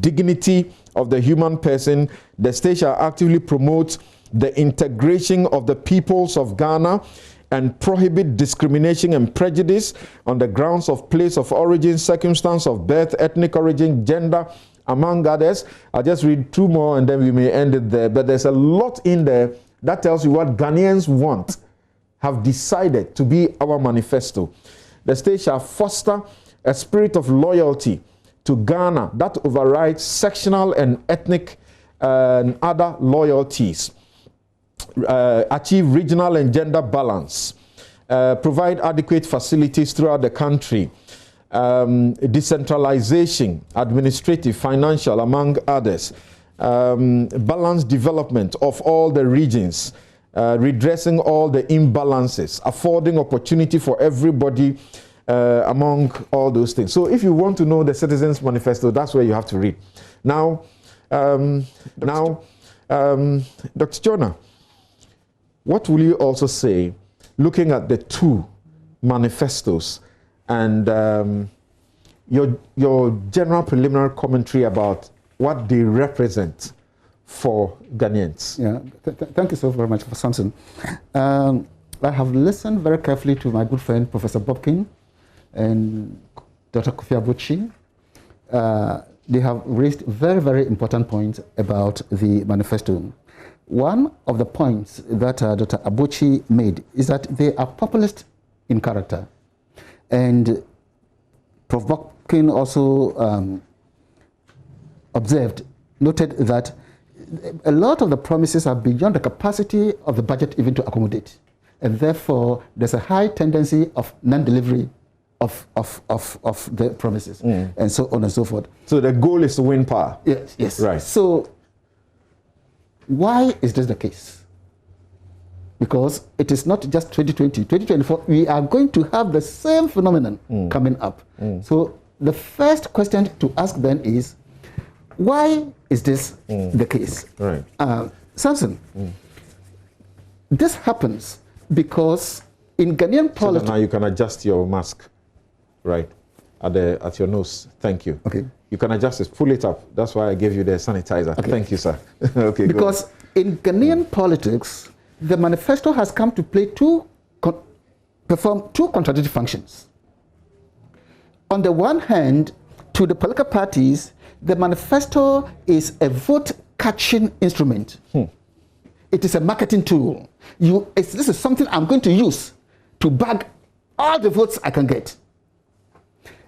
dignity of the human person. The state shall actively promote the integration of the peoples of Ghana and prohibit discrimination and prejudice on the grounds of place of origin, circumstance of birth, ethnic origin, gender, among others. I'll just read two more and then we may end it there. But there's a lot in there that tells you what Ghanaians want, have decided to be our manifesto. The state shall foster a spirit of loyalty to Ghana that overrides sectional and ethnic and other loyalties. Achieve regional and gender balance, provide adequate facilities throughout the country, decentralization, administrative, financial, among others, balanced development of all the regions, redressing all the imbalances, affording opportunity for everybody among all those things. So if you want to know the Citizens Manifesto, that's where you have to read. Now, Dr. Jonah, what will you also say, looking at the two manifestos and your general preliminary commentary about what they represent for Ghanaians? Yeah, thank you so very much, Samson. I have listened very carefully to my good friend, Professor Bobkin and Dr. Kofi Abuchi. They have raised very, very important points about the manifesto. One of the points that Dr. Abuchi made is that they are populist in character. And Prof. Bobkin also noted that a lot of the promises are beyond the capacity of the budget even to accommodate. And therefore, there's a high tendency of non-delivery of the promises, and so on and so forth. So the goal is to win power? Yes. Right. So why is this the case? Because it is not just 2020, 2024, we are going to have the same phenomenon coming up. So the first question to ask then is, why is this the case? Right. Samson, this happens because in Ghanaian politics... So now you can adjust your mask, right, at your nose. Thank you. Okay. You can adjust it, pull it up. That's why I gave you the sanitizer. Okay. Thank you, sir. Okay. Because in Ghanaian politics, the manifesto has come to play perform two contradictory functions. On the one hand, to the political parties, the manifesto is a vote-catching instrument. It is a marketing tool. This is something I'm going to use to bag all the votes I can get.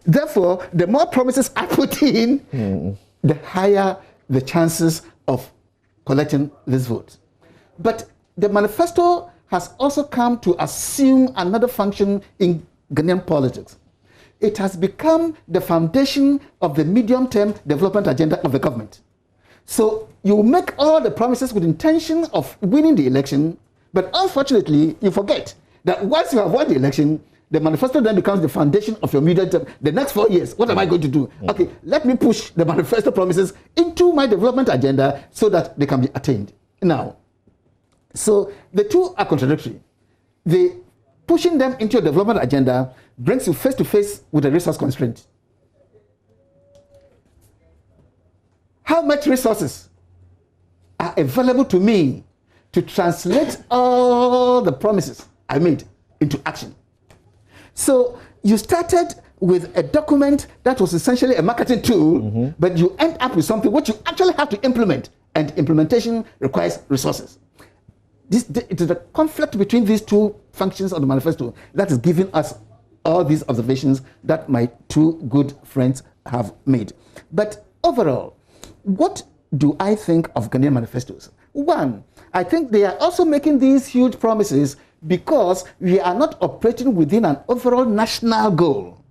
Therefore, the more promises I put in, the higher the chances of collecting this vote. But the manifesto has also come to assume another function in Ghanaian politics. It has become the foundation of the medium-term development agenda of the government. So you make all the promises with intention of winning the election, but unfortunately, you forget that once you have won the election, the manifesto then becomes the foundation of your medium-term. The next 4 years, what am I going to do? Okay, let me push the manifesto promises into my development agenda so that they can be attained. Now, so the two are contradictory. Pushing them into your development agenda brings you face to face with a resource constraint. How much resources are available to me to translate all the promises I made into action? So you started with a document that was essentially a marketing tool, but you end up with something which you actually have to implement, and implementation requires resources. It is a conflict between these two functions of the manifesto that is giving us all these observations that my two good friends have made. But overall, what do I think of Ghanaian manifestos? One, I think they are also making these huge promises because we are not operating within an overall national goal.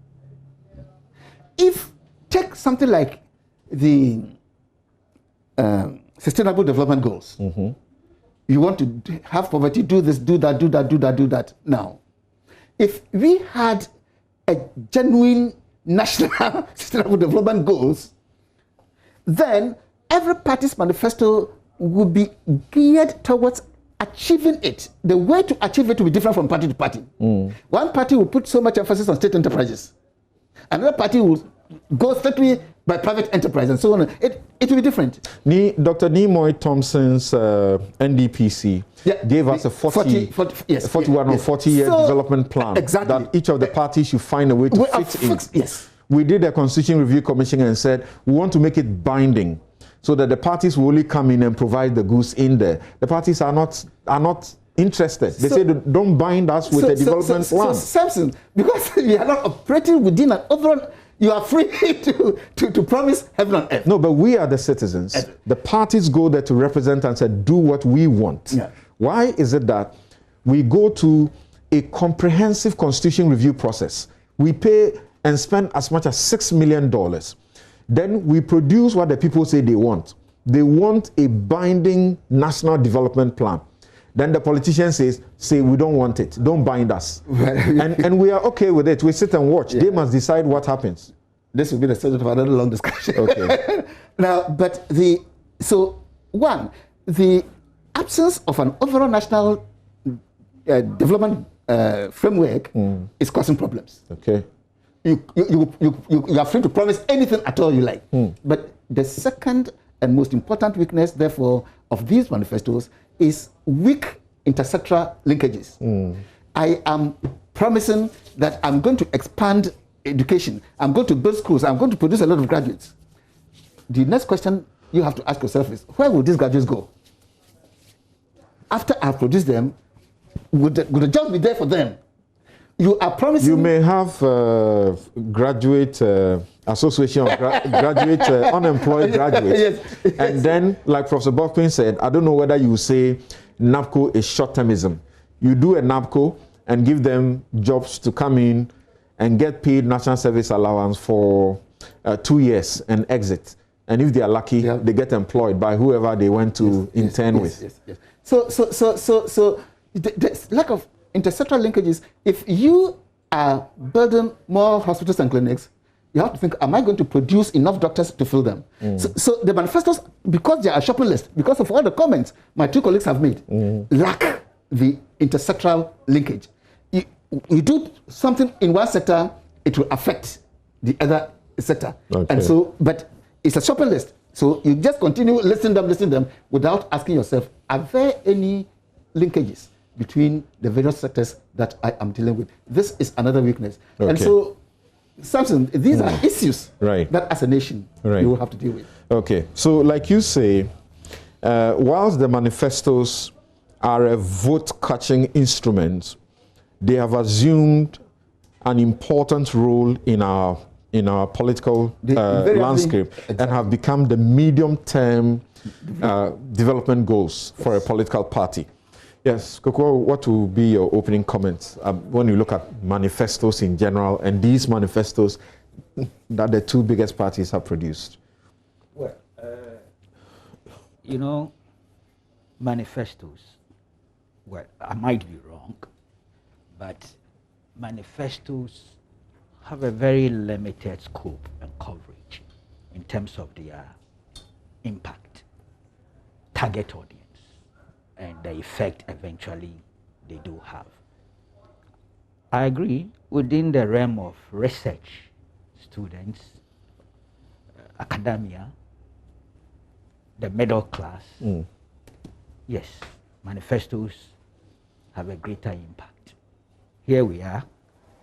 Take something like the Sustainable Development Goals. You want to have poverty, do this, do that, do that, do that, do that. Now, if we had a genuine national Sustainable Development Goals, then every party's manifesto would be geared towards achieving it. The way to achieve it will be different from party to party. One party will put so much emphasis on state enterprises. Another party will go strictly by private enterprise and so on. It will be different. Dr. Nimoy Thompson's NDPC gave us a 41 or 40-year development plan that each of the parties should find a way to fit in. Yes. We did a Constitution Review Commission and said we want to make it binding so that the parties will only come in and provide the goods in there. The parties are not interested. They say don't bind us with a development plan. So Samson, because we are not operating within an overall, you are free to promise heaven on earth. No, but we are the citizens. The parties go there to represent and say, do what we want. Yeah. Why is it that we go to a comprehensive constitution review process? We pay and spend as much as $6 million. Then we produce what the people say they want. They want a binding national development plan. Then the politicians say we don't want it. Don't bind us. and we are okay with it. We sit and watch. Yeah. They must decide what happens. This will be the subject of another long discussion. Okay. Now, but the absence of an overall national development framework is causing problems. Okay. You are free to promise anything at all you like. But the second and most important weakness, therefore, of these manifestos is weak intersectoral linkages. I am promising that I'm going to expand education. I'm going to build schools. I'm going to produce a lot of graduates. The next question you have to ask yourself is, where will these graduates go? After I've produced them, would the job be there for them? You are promising... You may have graduate association of graduate unemployed graduates. Yes. And then, like Professor Bokpin said, I don't know whether you say NABCO is short-termism. You do a NABCO and give them jobs to come in and get paid national service allowance for 2 years and exit. And if they are lucky, they get employed by whoever they went to intern with. Yes. So the lack of intersectoral linkages, if you are building more hospitals and clinics, you have to think, am I going to produce enough doctors to fill them? So the manifestos, because they are a shopping list, because of all the comments my two colleagues have made, lack the intersectoral linkage. You do something in one sector, it will affect the other sector. Okay. And so, but it's a shopping list. So you just continue listing them without asking yourself, are there any linkages between the various sectors that I am dealing with? This is another weakness. Okay. And so, Samson, these are issues that as a nation you will have to deal with. Okay, so like you say, whilst the manifestos are a vote-catching instrument, they have assumed an important role in our political landscape and have become the medium-term development goals for a political party. Yes, Koko, what will be your opening comments when you look at manifestos in general and these manifestos that the two biggest parties have produced? Well, you know, manifestos, well, I might be wrong, but manifestos have a very limited scope and coverage in terms of their impact, target audience, and the effect eventually they do have. I agree, within the realm of research, students, academia, the middle class, yes, manifestos have a greater impact. Here we are,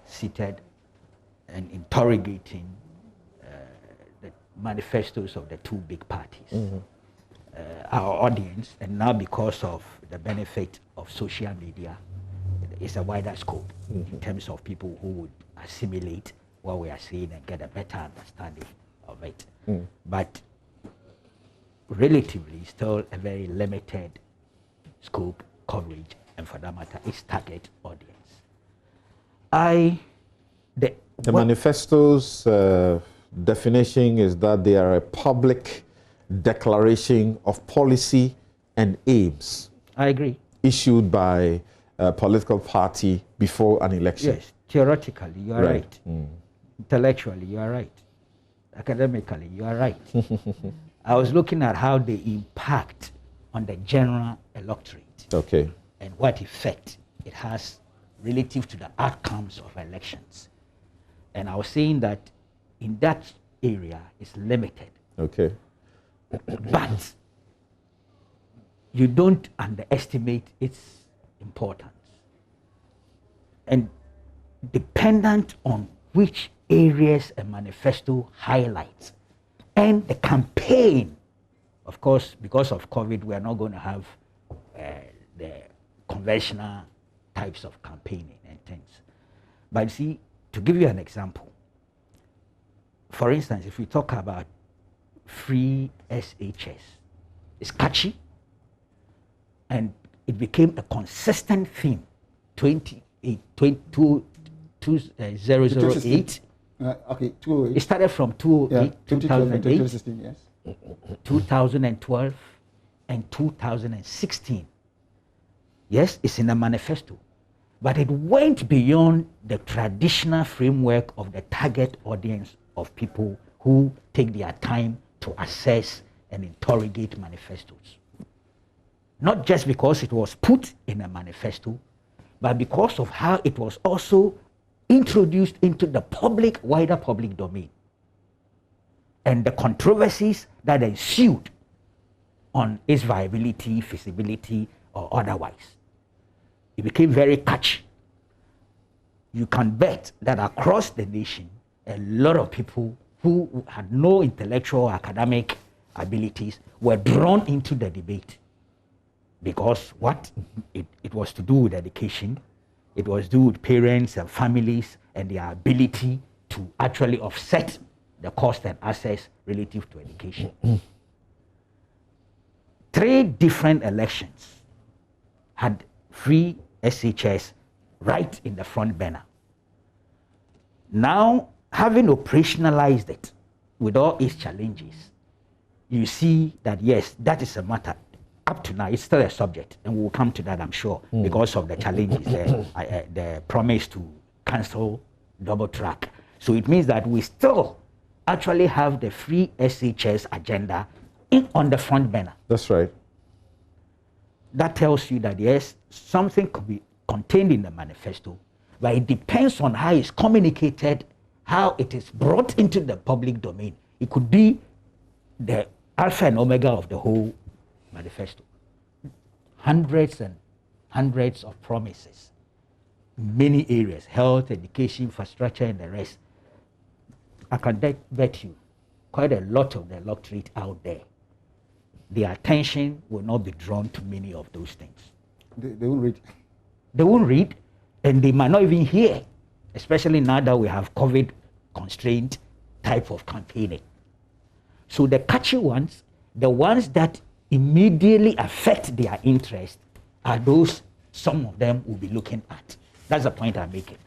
seated and interrogating the manifestos of the two big parties. Our audience, and now because of the benefit of social media, it's a wider scope in terms of people who would assimilate what we are saying and get a better understanding of it. But relatively still a very limited scope, coverage, and for that matter, its target audience. The manifesto's definition is that they are a public declaration of policy and aims. I agree. Issued by a political party before an election. Yes, theoretically, you are right. Intellectually, you are right. Academically, you are right. I was looking at how they impact on the general electorate. Okay. And what effect it has relative to the outcomes of elections. And I was saying that in that area it's limited. Okay. But you don't underestimate its importance. And dependent on which areas a manifesto highlights and the campaign, of course, because of COVID, we are not going to have the conventional types of campaigning and things. But see, to give you an example, for instance, if we talk about free SHS, it's catchy and it became a consistent theme. 2008. Okay, 2008. It started from 2008, 2008, 2016, yes. 2012, and 2016. Yes, it's in a manifesto, but it went beyond the traditional framework of the target audience of people who take their time to assess and interrogate manifestos. Not just because it was put in a manifesto, but because of how it was also introduced into the wider public domain, and the controversies that ensued on its viability, feasibility, or otherwise. It became very catchy. You can bet that across the nation, a lot of people who had no intellectual or academic abilities were drawn into the debate because what? It was to do with education, it was to do with parents and families and their ability to actually offset the cost and access relative to education. 3 different elections had free SHS right in the front burner. Now, having operationalized it with all its challenges, you see that yes, that is a matter. Up to now, it's still a subject, and we'll come to that, I'm sure, because of the challenges, the promise to cancel double track. So it means that we still actually have the free SHS agenda on the front burner. That's right. That tells you that yes, something could be contained in the manifesto, but it depends on how it's communicated, how it is brought into the public domain. It could be the alpha and omega of the whole manifesto. Hundreds and hundreds of promises in many areas, health, education, infrastructure, and the rest. I can bet you quite a lot of the electorate out there, their attention will not be drawn to many of those things. They won't read. They won't read, and they might not even hear, especially now that we have COVID constrained type of campaigning. So the catchy ones, the ones that immediately affect their interest, are those some of them will be looking at. That's the point I'm making.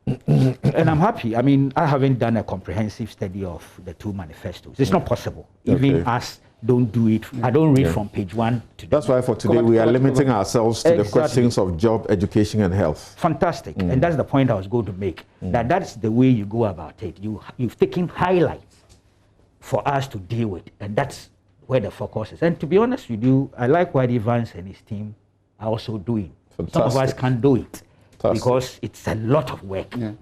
And I'm happy. I mean, I haven't done a comprehensive study of the 2 manifestos. It's not possible. Even us don't do it. I don't read from page 1 to That's why for today we are limiting ourselves to the questions of job, education, and health. Fantastic. And that's the point I was going to make. That's the way you go about it. You've taken highlights for us to deal with, and that's where the focus is. And to be honest with you, I like what Evans and his team are also doing. Fantastic. Some of us can't do it because it's a lot of work. Yeah.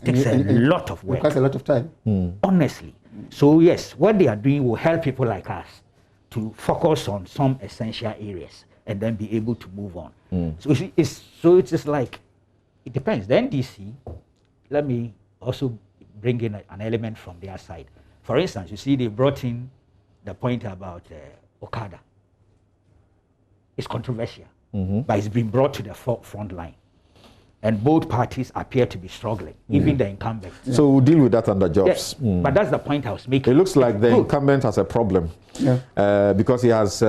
It takes a lot of work. Requires a lot of time. Honestly. So yes, what they are doing will help people like us to focus on some essential areas and then be able to move on. So it's just like, it depends. The NDC, let me also bring in an element from their side. For instance, you see they brought in the point about Okada. It's controversial, but it's been brought to the front line. And both parties appear to be struggling, even the incumbent. So we'll deal with that under jobs. Yes, but that's the point I was making. It looks like the incumbent has a problem because he has,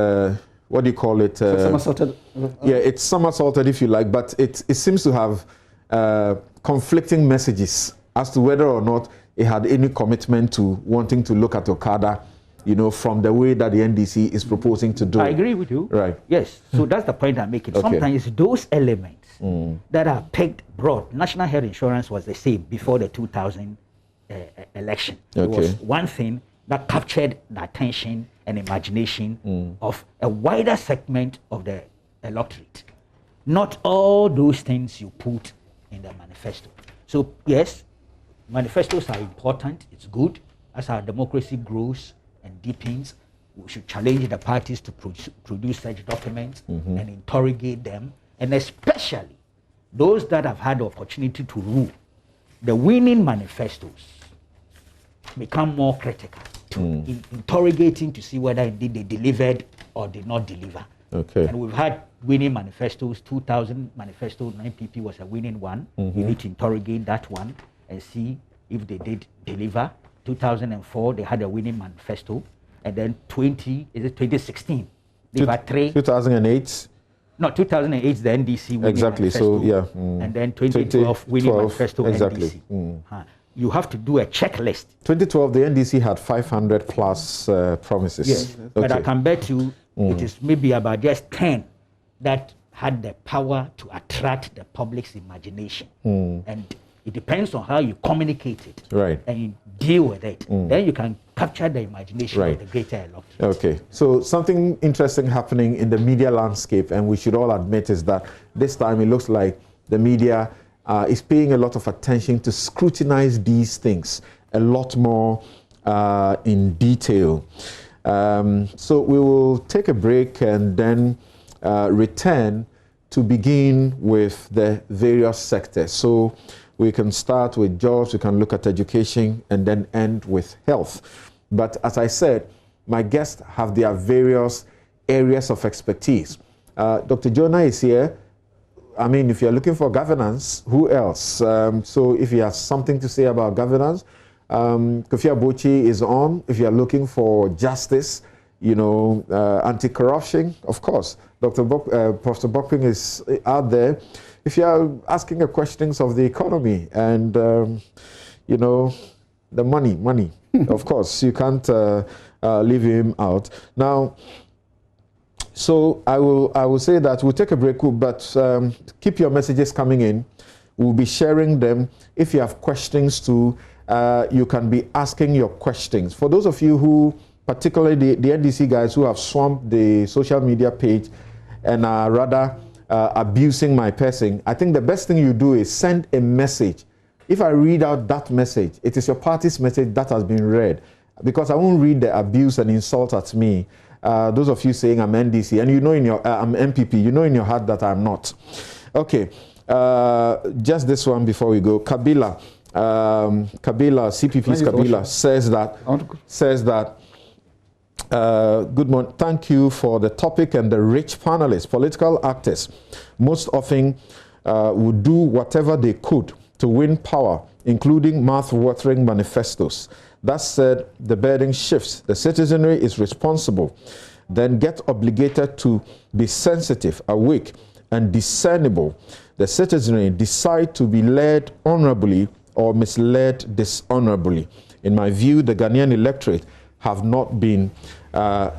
what do you call it? Somersaulted. Yeah, it's somersaulted if you like, but it seems to have conflicting messages as to whether or not he had any commitment to wanting to look at Okada, you know, from the way that the NDC is proposing to do. I agree with you. Right. Yes. So that's the point I'm making. Sometimes those elements that are pegged broad. National health insurance was the same before the 2000 election. It was one thing that captured the attention and imagination of a wider segment of the electorate. Not all those things you put in the manifesto. So yes, manifestos are important. It's good. As our democracy grows and deepens, we should challenge the parties to produce such documents and interrogate them, and especially those that have had the opportunity to rule. The winning manifestos become more critical, interrogating to see whether indeed they delivered or did not deliver. And we've had winning manifestos. 2000 manifesto, 9PP was a winning one. You need to interrogate that one and see if they did deliver. 2004, they had a winning manifesto. And then 2016? They've had 3. 2008? No, 2008 the NDC winning exactly, manifesto. So yeah. And then 2012 winning manifesto exactly. NDC. You have to do a checklist. 2012, the NDC had 500 plus promises. Yes, but I can bet you it is maybe about just 10 that had the power to attract the public's imagination. And it depends on how you communicate it and you deal with it. Then you can capture the imagination of the greater electorate. Okay, so something interesting happening in the media landscape, and we should all admit, is that this time it looks like the media is paying a lot of attention to scrutinize these things a lot more in detail. So we will take a break and then return to begin with the various sectors. So we can start with jobs, we can look at education, and then end with health. But as I said, my guests have their various areas of expertise. Dr. Jonah is here. I mean, if you're looking for governance, who else? So if you have something to say about governance, Kofi Abochi is on. If you're looking for justice, you know, anti-corruption, of course, Professor Bokping is out there. If you're asking questions of the economy and, you know, the money, of course, you can't leave him out. Now, so I will say that we'll take a break, but keep your messages coming in. We'll be sharing them. If you have questions too, you can be asking your questions. For those of you who, particularly the NDC guys who have swamped the social media page and are rather abusing my person, I think the best thing you do is send a message. If I read out that message, it is your party's message that has been read, because I won't read the abuse and insult at me. Those of you saying I'm NDC, and you know in your I'm MPP, you know in your heart that I'm not. Okay, just this one before we go. Kabila, CPP's Kabila says that good morning. Thank you for the topic and the rich panelists. Political actors most often would do whatever they could to win power, including mouth-watering manifestos. That said, the burden shifts. The citizenry is responsible, then get obligated to be sensitive, awake, and discernible. The citizenry decide to be led honorably or misled dishonorably. In my view, the Ghanaian electorate have not been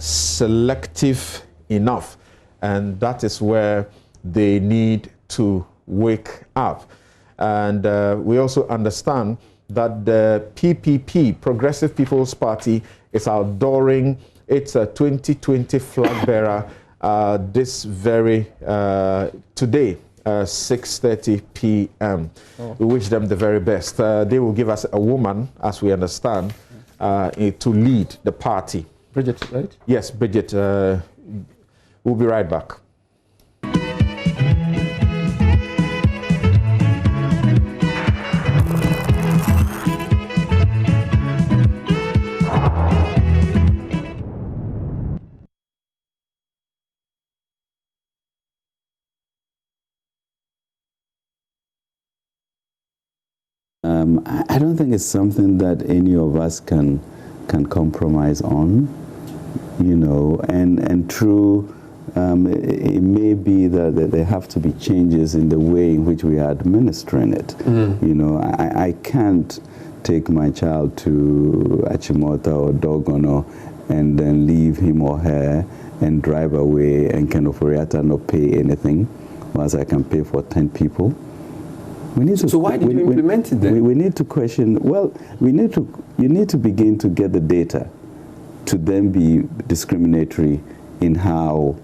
selective enough, and that is where they need to wake up. And we also understand that the PPP, Progressive People's Party, is outdooring its 2020 flag bearer this very today, 6:30 p.m. We wish them the very best. They will give us a woman, as we understand, to lead the party. Bridget, right? Yes, Bridget. We'll be right back. I don't think it's something that any of us can compromise on, you know, and true, it may be that there have to be changes in the way in which we are administering it. You know, I can't take my child to Achimota or Dogono and then leave him or her and drive away and kind of not pay anything, whilst I can pay for 10 people. We need to, so why did you implement it then? We need to question, well, you need to begin to get the data to then be discriminatory in how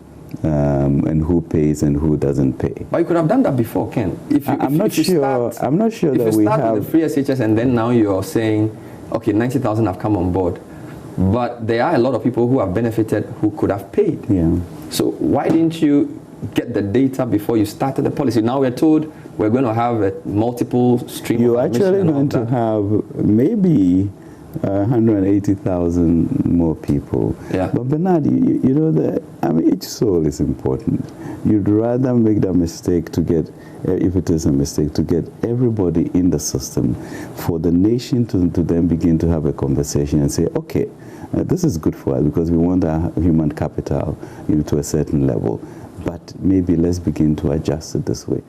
and who pays and who doesn't pay. But you could have done that before, Ken. I'm not sure that we have... with the free SHS and then now you're saying, okay, 90,000 have come on board. But there are a lot of people who have benefited who could have paid. Yeah. So why didn't you get the data before you started the policy? Now we're told we're going to have a multiple stream. You're actually going to have maybe 180,000 more people. Yeah. But Bernard, you know that, I mean, each soul is important. You'd rather make that mistake to get, if it is a mistake, to get everybody in the system, for the nation to then begin to have a conversation and say, okay, this is good for us because we want our human capital, you know, to a certain level. But maybe let's begin to adjust it this way.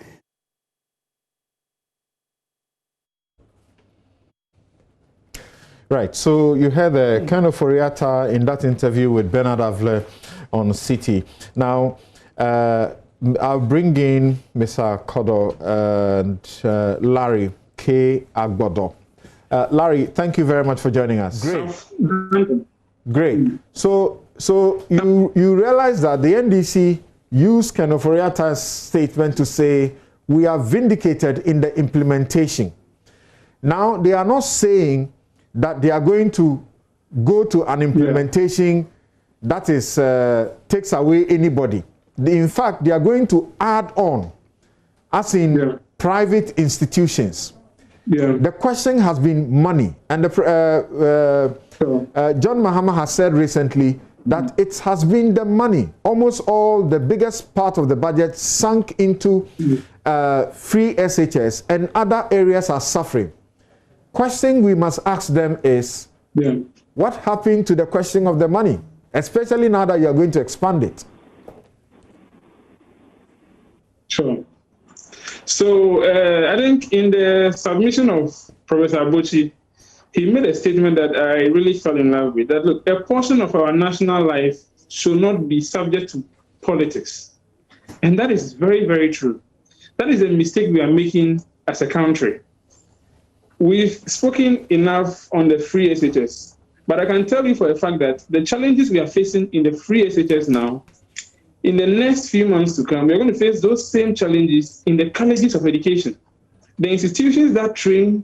Right, so you had a kind of Oriata in that interview with Bernard Avle on City. Now, I'll bring in Mr. Kodo and Larry K. Agabador. Larry, thank you very much for joining us. Great. So you realize that the NDC used kind of Oriata's statement to say, we are vindicated in the implementation. Now, they are not saying that they are going to go to an implementation that is takes away anybody. In fact, they are going to add on, as in private institutions. The question has been money, and John Mahama has said recently that it has been the money. Almost all the biggest part of the budget sunk into free SHS, and other areas are suffering. Question we must ask them is, what happened to the question of the money, especially now that you are going to expand it? Sure. So I think in the submission of Professor Abochi, he made a statement that I really fell in love with, that look, a portion of our national life should not be subject to politics. And that is very, very true. That is a mistake we are making as a country. We've spoken enough on the free SHS, but I can tell you for a fact that the challenges we are facing in the free SHS now, in the next few months to come, we're going to face those same challenges in the colleges of education, the institutions that train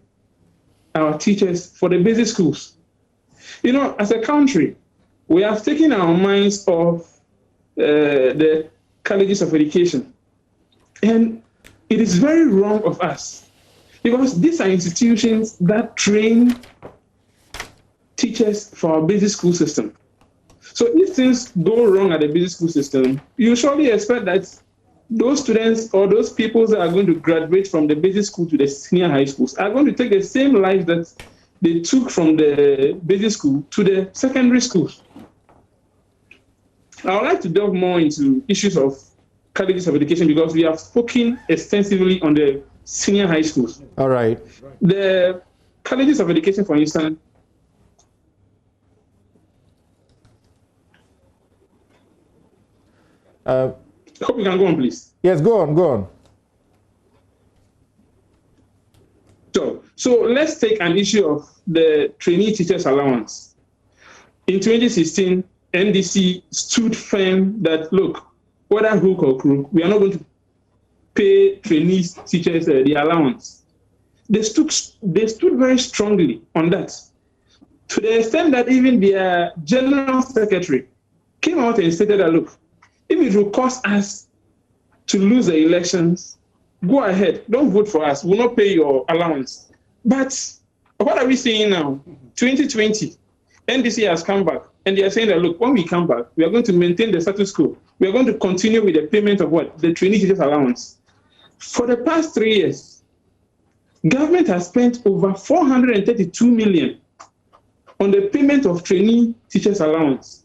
our teachers for the basic schools. You know, as a country, we have taken our minds off the colleges of education. And it is very wrong of us, because these are institutions that train teachers for our basic school system. So if things go wrong at the basic school system, you surely expect that those students or those people that are going to graduate from the basic school to the senior high schools are going to take the same life that they took from the basic school to the secondary schools. I would like to delve more into issues of colleges of education, because we have spoken extensively on the senior high schools. All right. The colleges of education, for instance, I hope you can go on, please. Yes, go on, go on. So let's take an issue of the trainee teachers allowance. In 2016, NDC stood firm that, look, whether hook or crook, we are not going to pay trainee teachers the allowance. They stood very strongly on that, to the extent that even their general secretary came out and stated that, look, if it will cost us to lose the elections, go ahead, don't vote for us, we'll not pay your allowance. But what are we seeing now? 2020, NDC has come back, and they are saying that, look, when we come back, we are going to maintain the status quo. We are going to continue with the payment of what? The trainee teachers allowance. For the past 3 years, government has spent over 432 million on the payment of trainee teachers allowance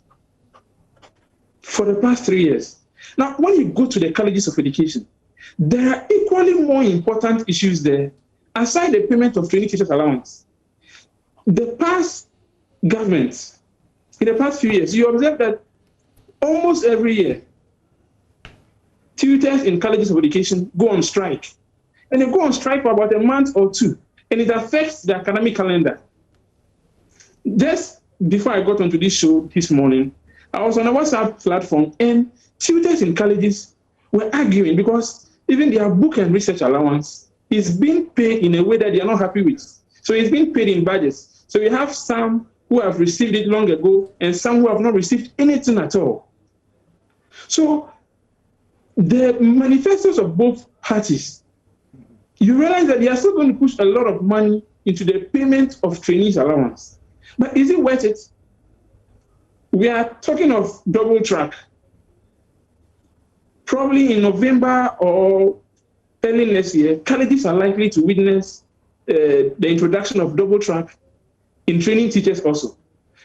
for the past 3 years. Now, when you go to the colleges of education, there are equally more important issues there, aside the payment of trainee teachers allowance. The past government, in the past few years, you observe that almost every year, tutors in colleges of education go on strike. And they go on strike for about a month or two, and it affects the academic calendar. Just before I got onto this show this morning, I was on a WhatsApp platform, and tutors in colleges were arguing because even their book and research allowance is being paid in a way that they are not happy with. So it's being paid in budgets. So you have some who have received it long ago and some who have not received anything at all. So the manifestos of both parties, you realize that they are still going to push a lot of money into the payment of trainees allowance. But is it worth it? We are talking of double track. Probably in November or early next year, colleges are likely to witness the introduction of double track in training teachers also.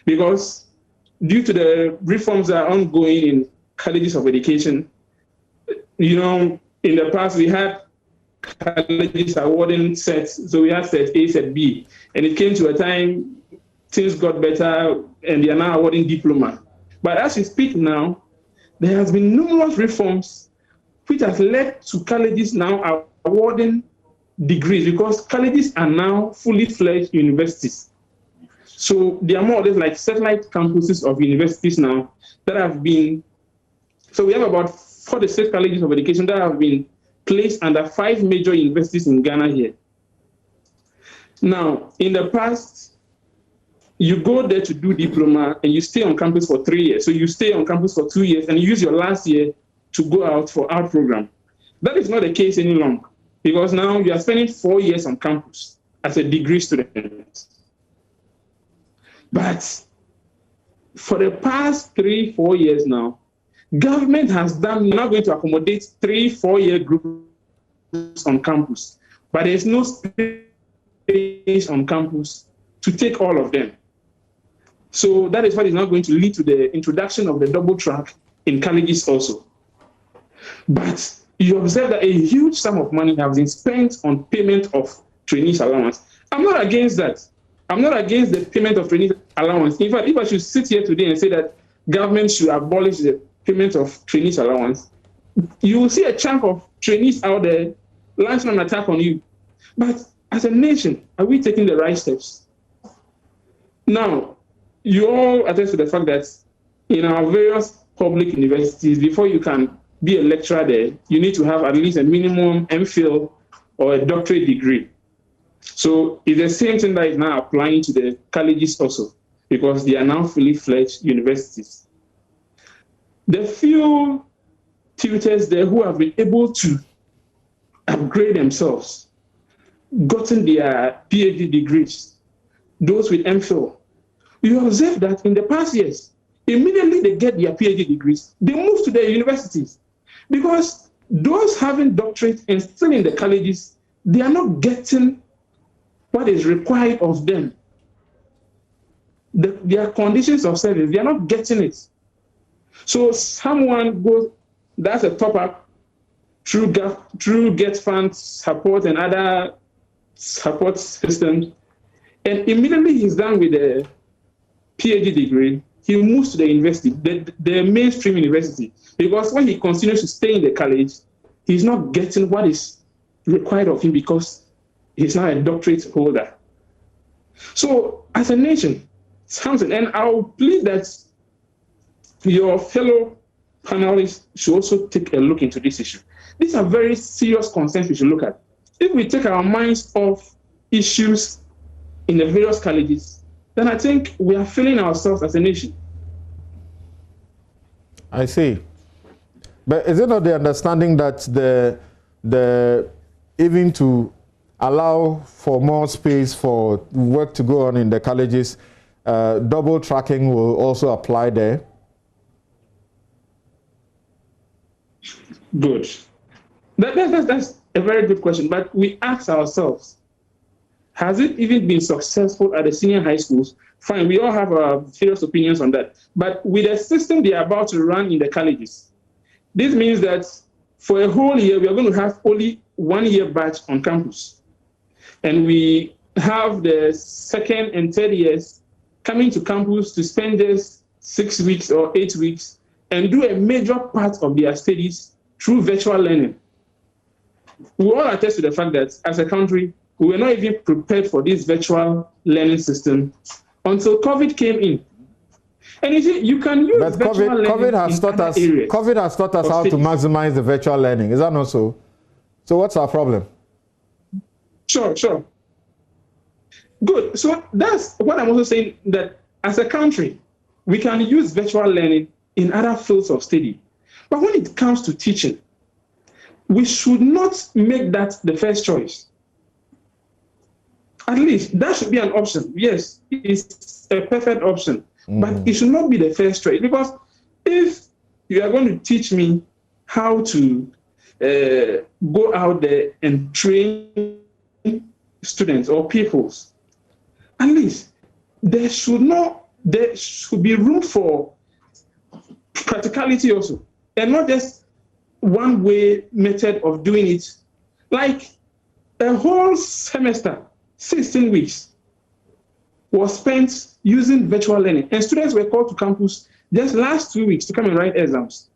Because due to the reforms that are ongoing in colleges of education, you know, in the past we had colleges awarding sets, so we had set A, set B, and it came to a time things got better and they are now awarding diploma. But as we speak now, there has been numerous reforms which has led to colleges now awarding degrees, because colleges are now fully fledged universities. So they are more or less like satellite campuses of universities now that have been, so we have about 46 colleges of education that have been placed under 5 major universities in Ghana here. Now, in the past, you go there to do diploma and you stay on campus for 3 years. So you stay on campus for 2 years and you use your last year to go out for our program. That is not the case any longer, because now you are spending 4 years on campus as a degree student. But for the past 3-4 years now, government has done, now going to accommodate 3-4 year groups on campus, but there's no space on campus to take all of them. So that is what is now going to lead to the introduction of the double track in colleges also. But you observe that a huge sum of money has been spent on payment of trainees allowance. I'm not against that. I'm not against the payment of trainees allowance. In fact, if I should sit here today and say that government should abolish the payment of trainees allowance, you will see a chunk of trainees out there launching an attack on you. But as a nation, are we taking the right steps? Now, you all attest to the fact that in our various public universities, before you can be a lecturer there, you need to have at least a minimum MPhil or a doctorate degree. So it's the same thing that is now applying to the colleges also, because they are now fully fledged universities. The few tutors there who have been able to upgrade themselves, gotten their PhD degrees, those with MPhil, you observe that in the past years, immediately they get their PhD degrees, they move to their universities, because those having doctorate and still in the colleges, they are not getting what is required of them. Their conditions of service, they are not getting it. So someone goes, that's a top-up through Get Fund support and other support systems, and immediately he's done with the PhD degree, he moves to the university, the mainstream university, because when he continues to stay in the college, he's not getting what is required of him because he's now a doctorate holder. So as a nation, Samson, and I'll plead that your fellow panelists should also take a look into this issue. These are very serious concerns we should look at. If we take our minds off issues in the various colleges, then I think we are failing ourselves as a nation. I see. But is it not the understanding that the even to allow for more space for work to go on in the colleges, double tracking will also apply there? Good. That's a very good question. But we ask ourselves, has it even been successful at the senior high schools? Fine, we all have our various opinions on that. But with the system they are about to run in the colleges, this means that for a whole year, we are going to have only 1 year batch on campus. And we have the second and third years coming to campus to spend just 6 weeks or 8 weeks and do a major part of their studies through virtual learning. We all attest to the fact that as a country, we were not even prepared for this virtual learning system until COVID came in. And you see, you can use virtual learning COVID has taught us how to maximize the virtual learning. Is that not so? So what's our problem? Sure. Good. So that's what I'm also saying, that as a country, we can use virtual learning in other fields of study. But when it comes to teaching, we should not make that the first choice. At least that should be an option. Yes, it's a perfect option, but it should not be the first choice. Because if you are going to teach me how to go out there and train students or pupils, at least there should be room for practicality also, and not just one way method of doing it. Like a whole semester, 16 weeks, was spent using virtual learning, and students were called to campus just last 2 weeks to come and write exams.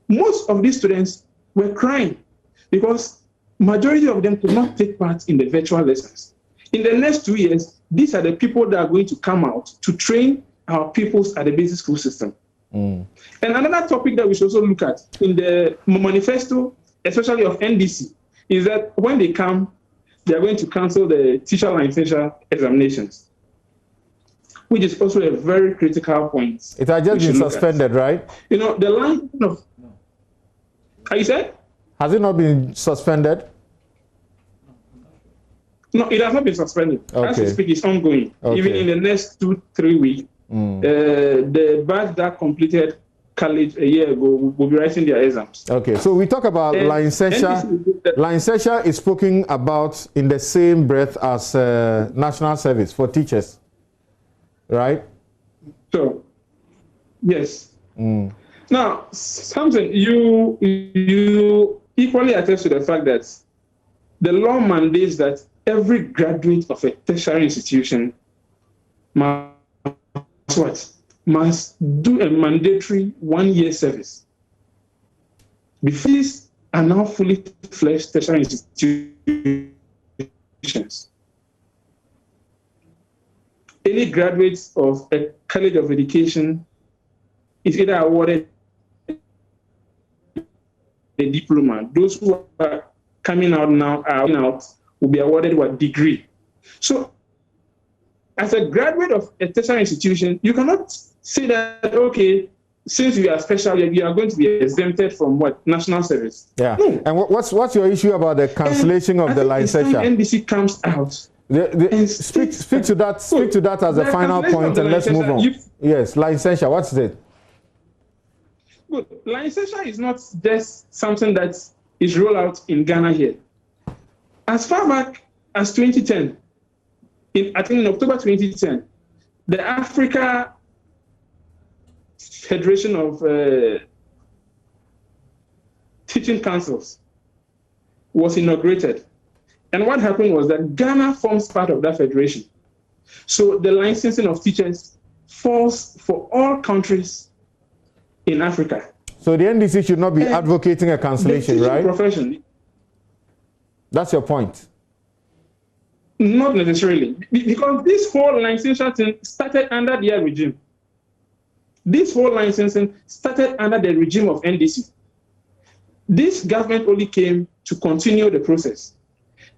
Most of these students were crying because majority of them could not take part in the virtual lessons. In the next 2 years, these are the people that are going to come out to train our pupils at the basic school system. And another topic that we should also look at in the manifesto, especially of NDC, is that when they come, they are going to cancel the teacher licensure examinations. which is also a very critical point. It has just been suspended, right? You know, the line of... How you said? Has it not been suspended? No, it has not been suspended. Okay. As we speak, it's ongoing. Okay. Even in the next 2-3 weeks, the batch that completed college a year ago will be writing their exams. Okay, so we talk about licensure. Licensure is spoken about in the same breath as national service for teachers, right? So, yes. Now, Samson, you equally attest to the fact that the law mandates that every graduate of a tertiary institution must do a mandatory 1-year service. These are now fully fledged tertiary institutions. Any graduates of a college of education is either awarded a diploma. Those who are coming out now will be awarded a degree. So, as a graduate of a tertiary institution, you cannot say that, okay, since you are special, you are going to be exempted from what? National service. Yeah. No. And what's your issue about the cancellation of the licensure? NDC comes out. Speak to that as a final point, and let's move on. Yes, licensure. What's it? Good. Licensure is not just something that is rolled out in Ghana here. As far back as 2010, I think in October 2010, the Africa Federation of Teaching Councils was inaugurated. And what happened was that Ghana forms part of that federation. So the licensing of teachers falls for all countries in Africa. So the NDC should not be advocating a cancellation, right? Profession. That's your point. Not necessarily, because this whole licensure thing started under their regime. This whole licensing started under the regime of NDC. This government only came to continue the process.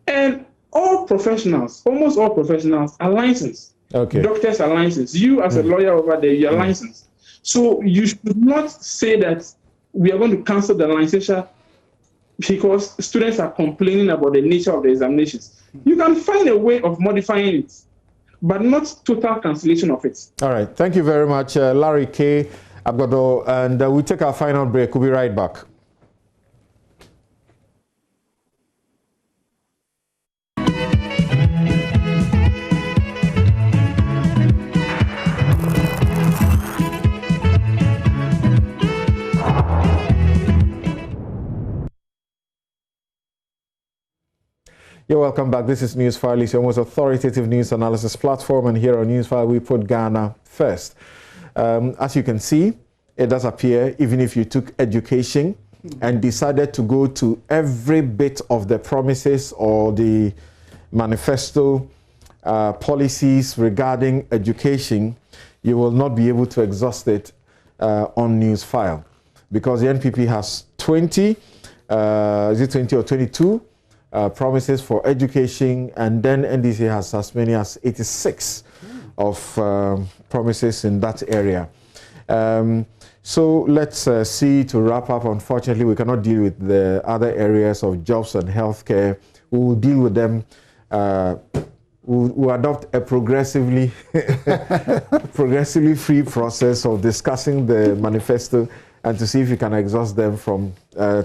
And all professionals, almost all professionals are licensed. Okay. Doctors are licensed. You as a lawyer over there, you are licensed. So you should not say that we are going to cancel the licensure because students are complaining about the nature of the examinations. You can find a way of modifying it, but not total cancellation of it. All right. Thank you very much, Larry K. Agabador. And we'll take our final break. We'll be right back. You're welcome back. This is NewsFile. It's your most authoritative news analysis platform, and here on NewsFile we put Ghana first. As you can see, it does appear, even if you took education and decided to go to every bit of the promises or the manifesto policies regarding education, you will not be able to exhaust it on NewsFile, because the NPP has 20, is it 20 or 22? Promises for education, and then NDC has as many as 86 of promises in that area. So let's see, to wrap up. Unfortunately, we cannot deal with the other areas of jobs and healthcare. We will deal with them. We'll adopt a progressively free process of discussing the manifesto and to see if we can exhaust them from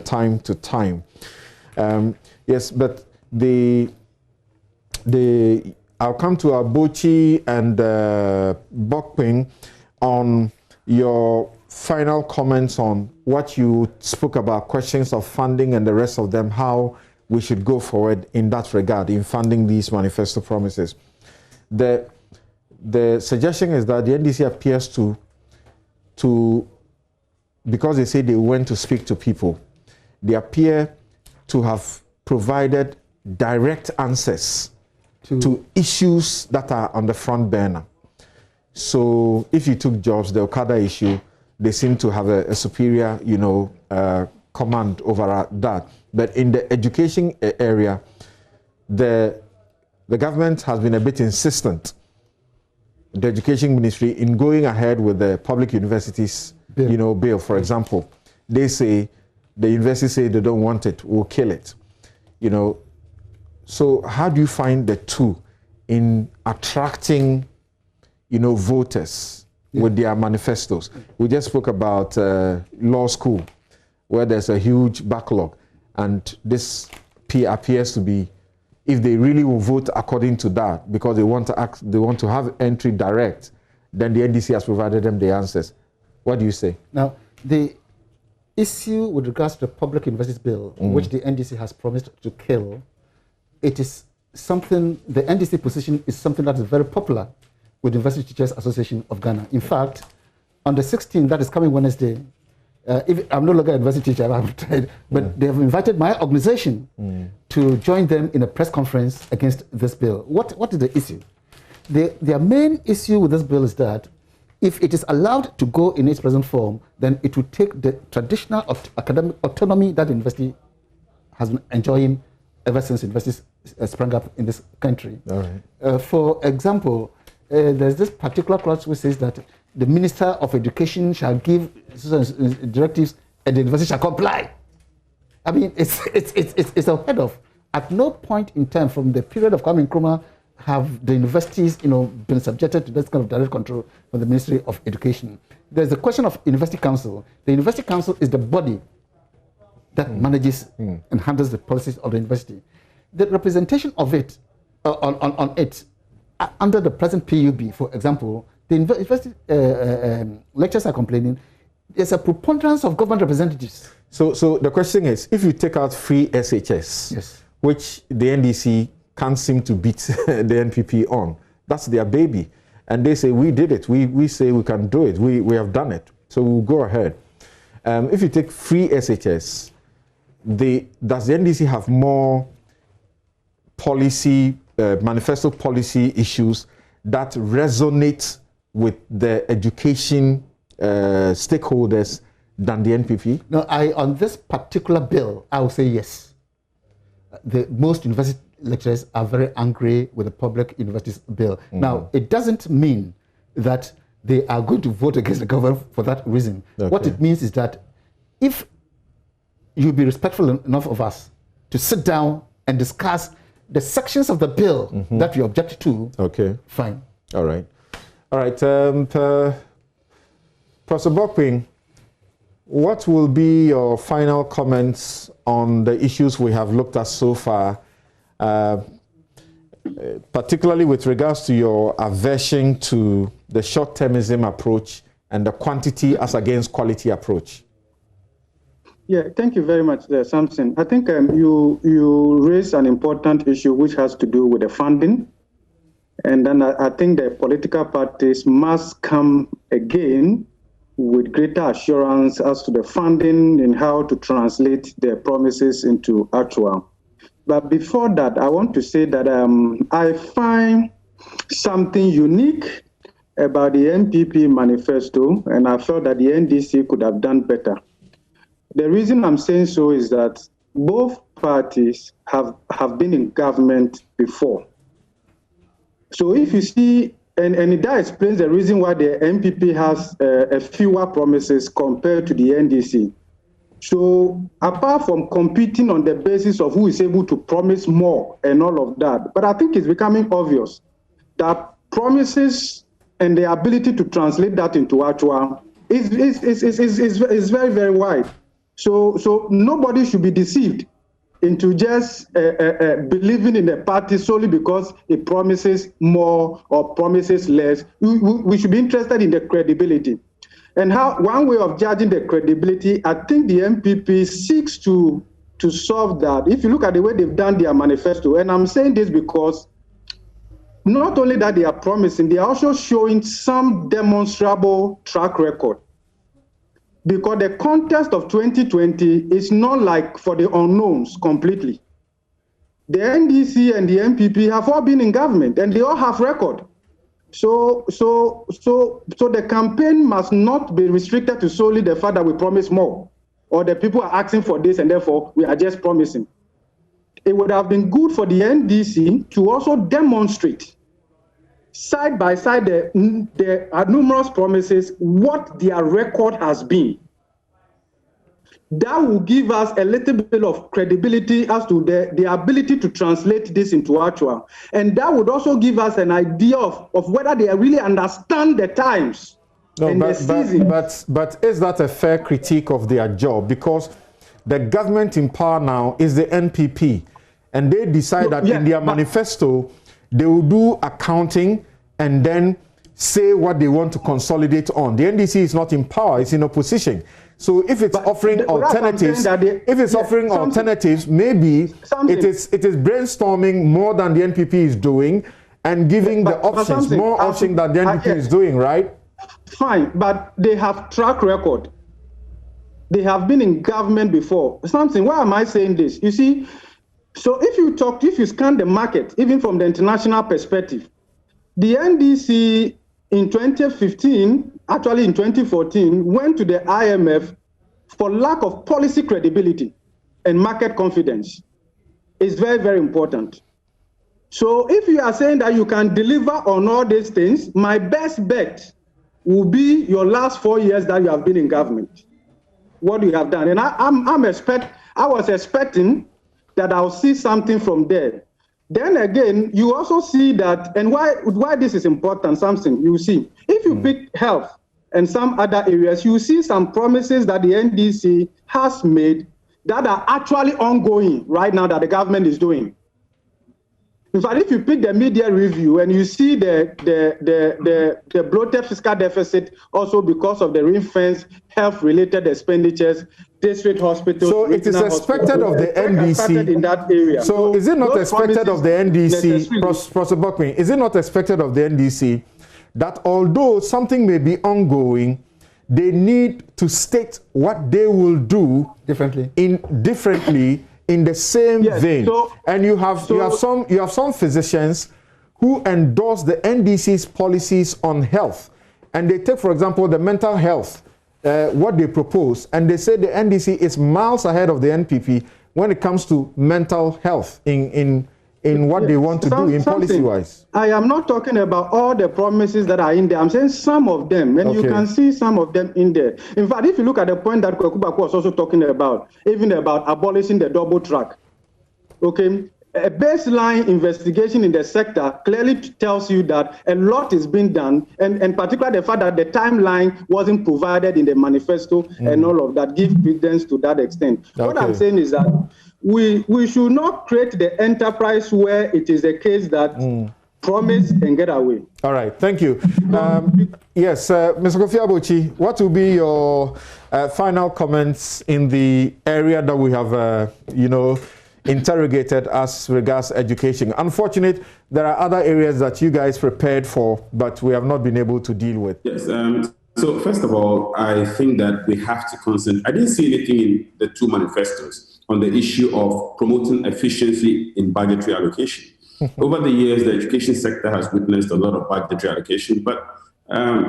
time to time. Yes, but I'll come to Abochi and Bokping on your final comments on what you spoke about, questions of funding and the rest of them, how we should go forward in that regard in funding these manifesto promises. The suggestion is that the NDC appears to because they say they went to speak to people, they appear to have provided direct answers to issues that are on the front burner. So if you took jobs, the Okada issue, they seem to have a superior, command over that. But in the education area, the government has been a bit insistent the Education Ministry in going ahead with the public universities bill, for example. They say, the universities say they don't want it, we'll kill it. So how do you find the two in attracting, voters with their manifestos? We just spoke about law school, where there's a huge backlog, and this appears to be, if they really will vote according to that, because they want to have entry direct, then the NDC has provided them the answers. What do you say? Now, the issue with regards to the public universities bill, which the NDC has promised to kill, it is something, the NDC position is something that is very popular with the University Teachers Association of Ghana. In fact, on the 16th, that is coming Wednesday, if I'm no longer a university teacher, I'm tried, but they have invited my organization to join them in a press conference against this bill. What is the issue? Their main issue with this bill is that if it is allowed to go in its present form, then it would take the traditional academic autonomy that the university has been enjoying ever since universities sprang up in this country. All right. For example, there's this particular clause which says that the Minister of Education shall give directives and the university shall comply. I mean, it's unheard of. At no point in time from the period of Kwame Nkrumah have the universities, been subjected to this kind of direct control from the Ministry of Education. There's a question of University Council. The University Council is the body that manages and handles the policies of the university. The representation of it on it under the present PUB, for example, the university lecturers are complaining there's a preponderance of government representatives. So the question is, if you take out free SHS, yes, which the NDC can't seem to beat the NPP on, that's their baby, and they say we did it. We say we can do it. We have done it. So we'll go ahead. If you take free SHS, does the NDC have more policy, manifesto policy issues that resonate with the education stakeholders than the NPP? No, on this particular bill, I would say yes. Most university lecturers are very angry with the public universities bill. Now, it doesn't mean that they are going to vote against the government for that reason. Okay. What it means is that if you be respectful enough of us to sit down and discuss the sections of the bill that you object to, okay, fine. All right. All right. Professor Bokpin, what will be your final comments on the issues we have looked at so far, particularly with regards to your aversion to the short-termism approach and the quantity as against quality approach? Yeah, thank you very much there, Samson. I think you raised an important issue which has to do with the funding. And then I think the political parties must come again with greater assurance as to the funding and how to translate their promises into actual. But before that, I want to say that I find something unique about the NPP manifesto, and I felt that the NDC could have done better. The reason I'm saying so is that both parties have been in government before. So if you see, and that explains the reason why the NPP has fewer promises compared to the NDC. So apart from competing on the basis of who is able to promise more and all of that, but I think it's becoming obvious that promises and the ability to translate that into actual is very, very wide. So nobody should be deceived into just believing in a party solely because it promises more or promises less. We should be interested in the credibility. And one way of judging the credibility, I think the MPP seeks to solve that. If you look at the way they've done their manifesto, and I'm saying this because not only that they are promising, they are also showing some demonstrable track record. Because the contest of 2020 is not like for the unknowns completely. The NDC and the MPP have all been in government and they all have record. So the campaign must not be restricted to solely the fact that we promise more or the people are asking for this and therefore we are just promising. It would have been good for the NDC to also demonstrate side by side, there are numerous promises, what their record has been. That will give us a little bit of credibility as to the ability to translate this into actual. And that would also give us an idea of whether they really understand the times. No, but is that a fair critique of their job? Because the government in power now is the NPP, and they decide that in their manifesto, they will do accounting and then say what they want to consolidate on. The NDC is not in power, it's in opposition. So if it's offering alternatives, maybe it is brainstorming more than the NPP is doing and giving the options, more options than the NPP is doing, right? Fine, but they have track record. They have been in government before. Something, why am I saying this? You see, so if you scan the market, even from the international perspective, the NDC in 2015, actually in 2014, went to the IMF for lack of policy credibility and market confidence. It's very, very important. So if you are saying that you can deliver on all these things, my best bet will be your last 4 years that you have been in government, what you have done. And I was expecting that I'll see something from there. Then again, you also see that, and why this is important, Samson, you see, if you pick health and some other areas, you see some promises that the NDC has made that are actually ongoing right now that the government is doing. In fact, if you pick the media review and you see the bloated fiscal deficit also because of the ring-fence health-related expenditures, district hospitals. So it is expected of the NDC in that area. So is it not expected of the NDC, Professor Buckman, is it not expected of the NDC that although something may be ongoing, they need to state what they will do differently in the same vein? And you have some physicians who endorse the NDC's policies on health, and they take, for example, the mental health, what they propose, and they say the NDC is miles ahead of the NPP when it comes to mental health in what they want to do in policy-wise. I am not talking about all the promises that are in there. I'm saying some of them, and you can see some of them in there. In fact, if you look at the point that Kwekubaku was also talking about, even about abolishing the double track, okay, a baseline investigation in the sector clearly tells you that a lot is being done, and particularly the fact that the timeline wasn't provided in the manifesto and all of that gives credence to that extent. What I'm saying is that we should not create the enterprise where it is a case that promise and get away. All right, thank you. Yes, Mr. Kofi Abochi, what will be your final comments in the area that we have, interrogated as regards education? Unfortunately, there are other areas that you guys prepared for, but we have not been able to deal with. Yes. So first of all, I think that we have to concentrate. I didn't see anything in the two manifestos on the issue of promoting efficiency in budgetary allocation. Over the years, the education sector has witnessed a lot of budgetary allocation, but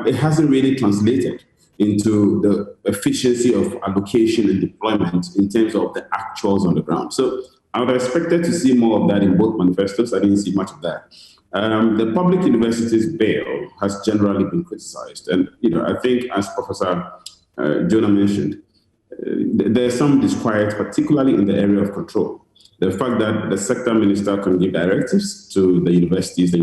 it hasn't really translated into the efficiency of allocation and deployment in terms of the actuals on the ground. So I would have expected to see more of that in both manifestos. I didn't see much of that. The public universities bail has generally been criticized. And, I think as Professor Jonah mentioned, there's some disquiet, particularly in the area of control. The fact that the sector minister can give directives to the universities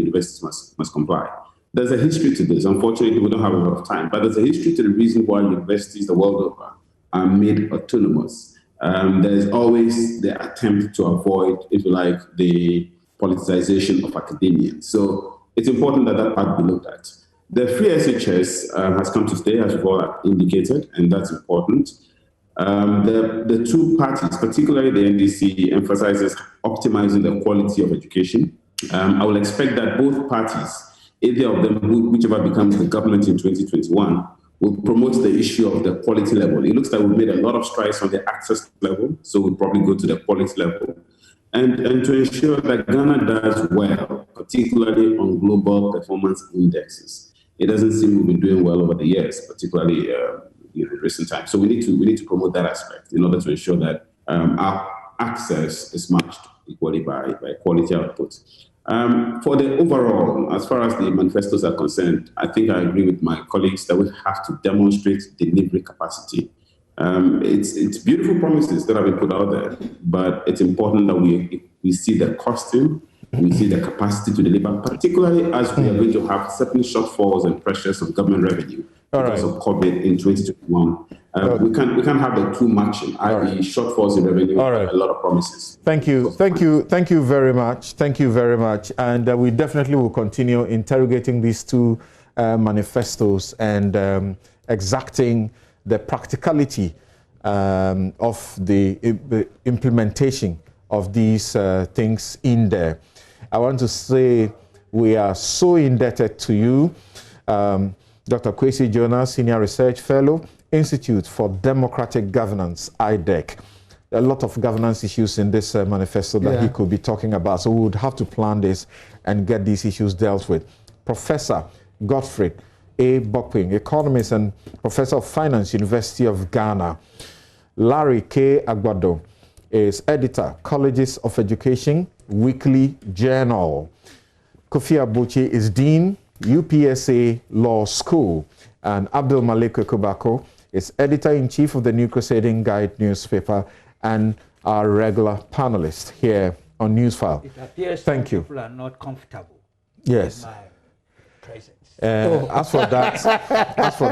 must comply. There's a history to this. Unfortunately, we don't have a lot of time, but there's a history to the reason why universities the world over are made autonomous. There's always the attempt to avoid, if you like, the politicization of academia. So it's important that that part be looked at. The free SHS has come to stay, as you've all indicated, and that's important. The two parties, particularly the NDC, emphasizes optimizing the quality of education. I will expect that both parties, either of them, whichever becomes the government in 2021, will promote the issue of the quality level. It looks like we've made a lot of strides on the access level, so we'll probably go to the quality level. And to ensure that Ghana does well, particularly on global performance indexes. It doesn't seem we've been doing well over the years, particularly in recent times. So we need to promote that aspect in order to ensure that our access is matched equally by quality output. For the overall, as far as the manifestos are concerned, I think I agree with my colleagues that we have to demonstrate delivery capacity. It's beautiful promises that have been put out there, but it's important that we see the costing, we see the capacity to deliver, particularly as we are going to have certain shortfalls and pressures of government revenue because of COVID in 2021. We can't have the two matching, i.e. shortfalls in revenue, a lot of promises. Thank you very much. Thank you very much. And we definitely will continue interrogating these two manifestos and exacting the practicality of the implementation of these things in there. I want to say we are so indebted to you, Dr. Kwesi Jonah, Senior Research Fellow, Institute for Democratic Governance, IDEC. A lot of governance issues in this manifesto that he could be talking about. So we would have to plan this and get these issues dealt with. Professor Godfrey A. Bokwing, economist and professor of finance, University of Ghana. Larry K. Agabador is editor, Colleges of Education, Weekly Journal. Kofi Abuchi is dean, UPSA Law School. And Abdul Malik Kubako is editor-in-chief of the New Crusading Guide newspaper and our regular panelist here on NewsFile. It appears Thank you. People are not comfortable. Yes. With my presence. As for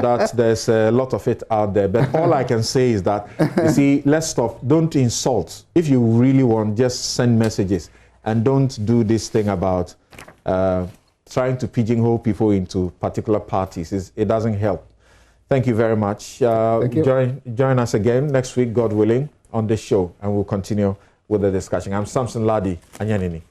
that, there's a lot of it out there. But all I can say is that, you see, let's stop. Don't insult. If you really want, just send messages. And don't do this thing about trying to pigeonhole people into particular parties. It doesn't help. Thank you very much. Thank you. Join us again next week, God willing, on this show. And we'll continue with the discussion. I'm Samson Ladi Anyanini.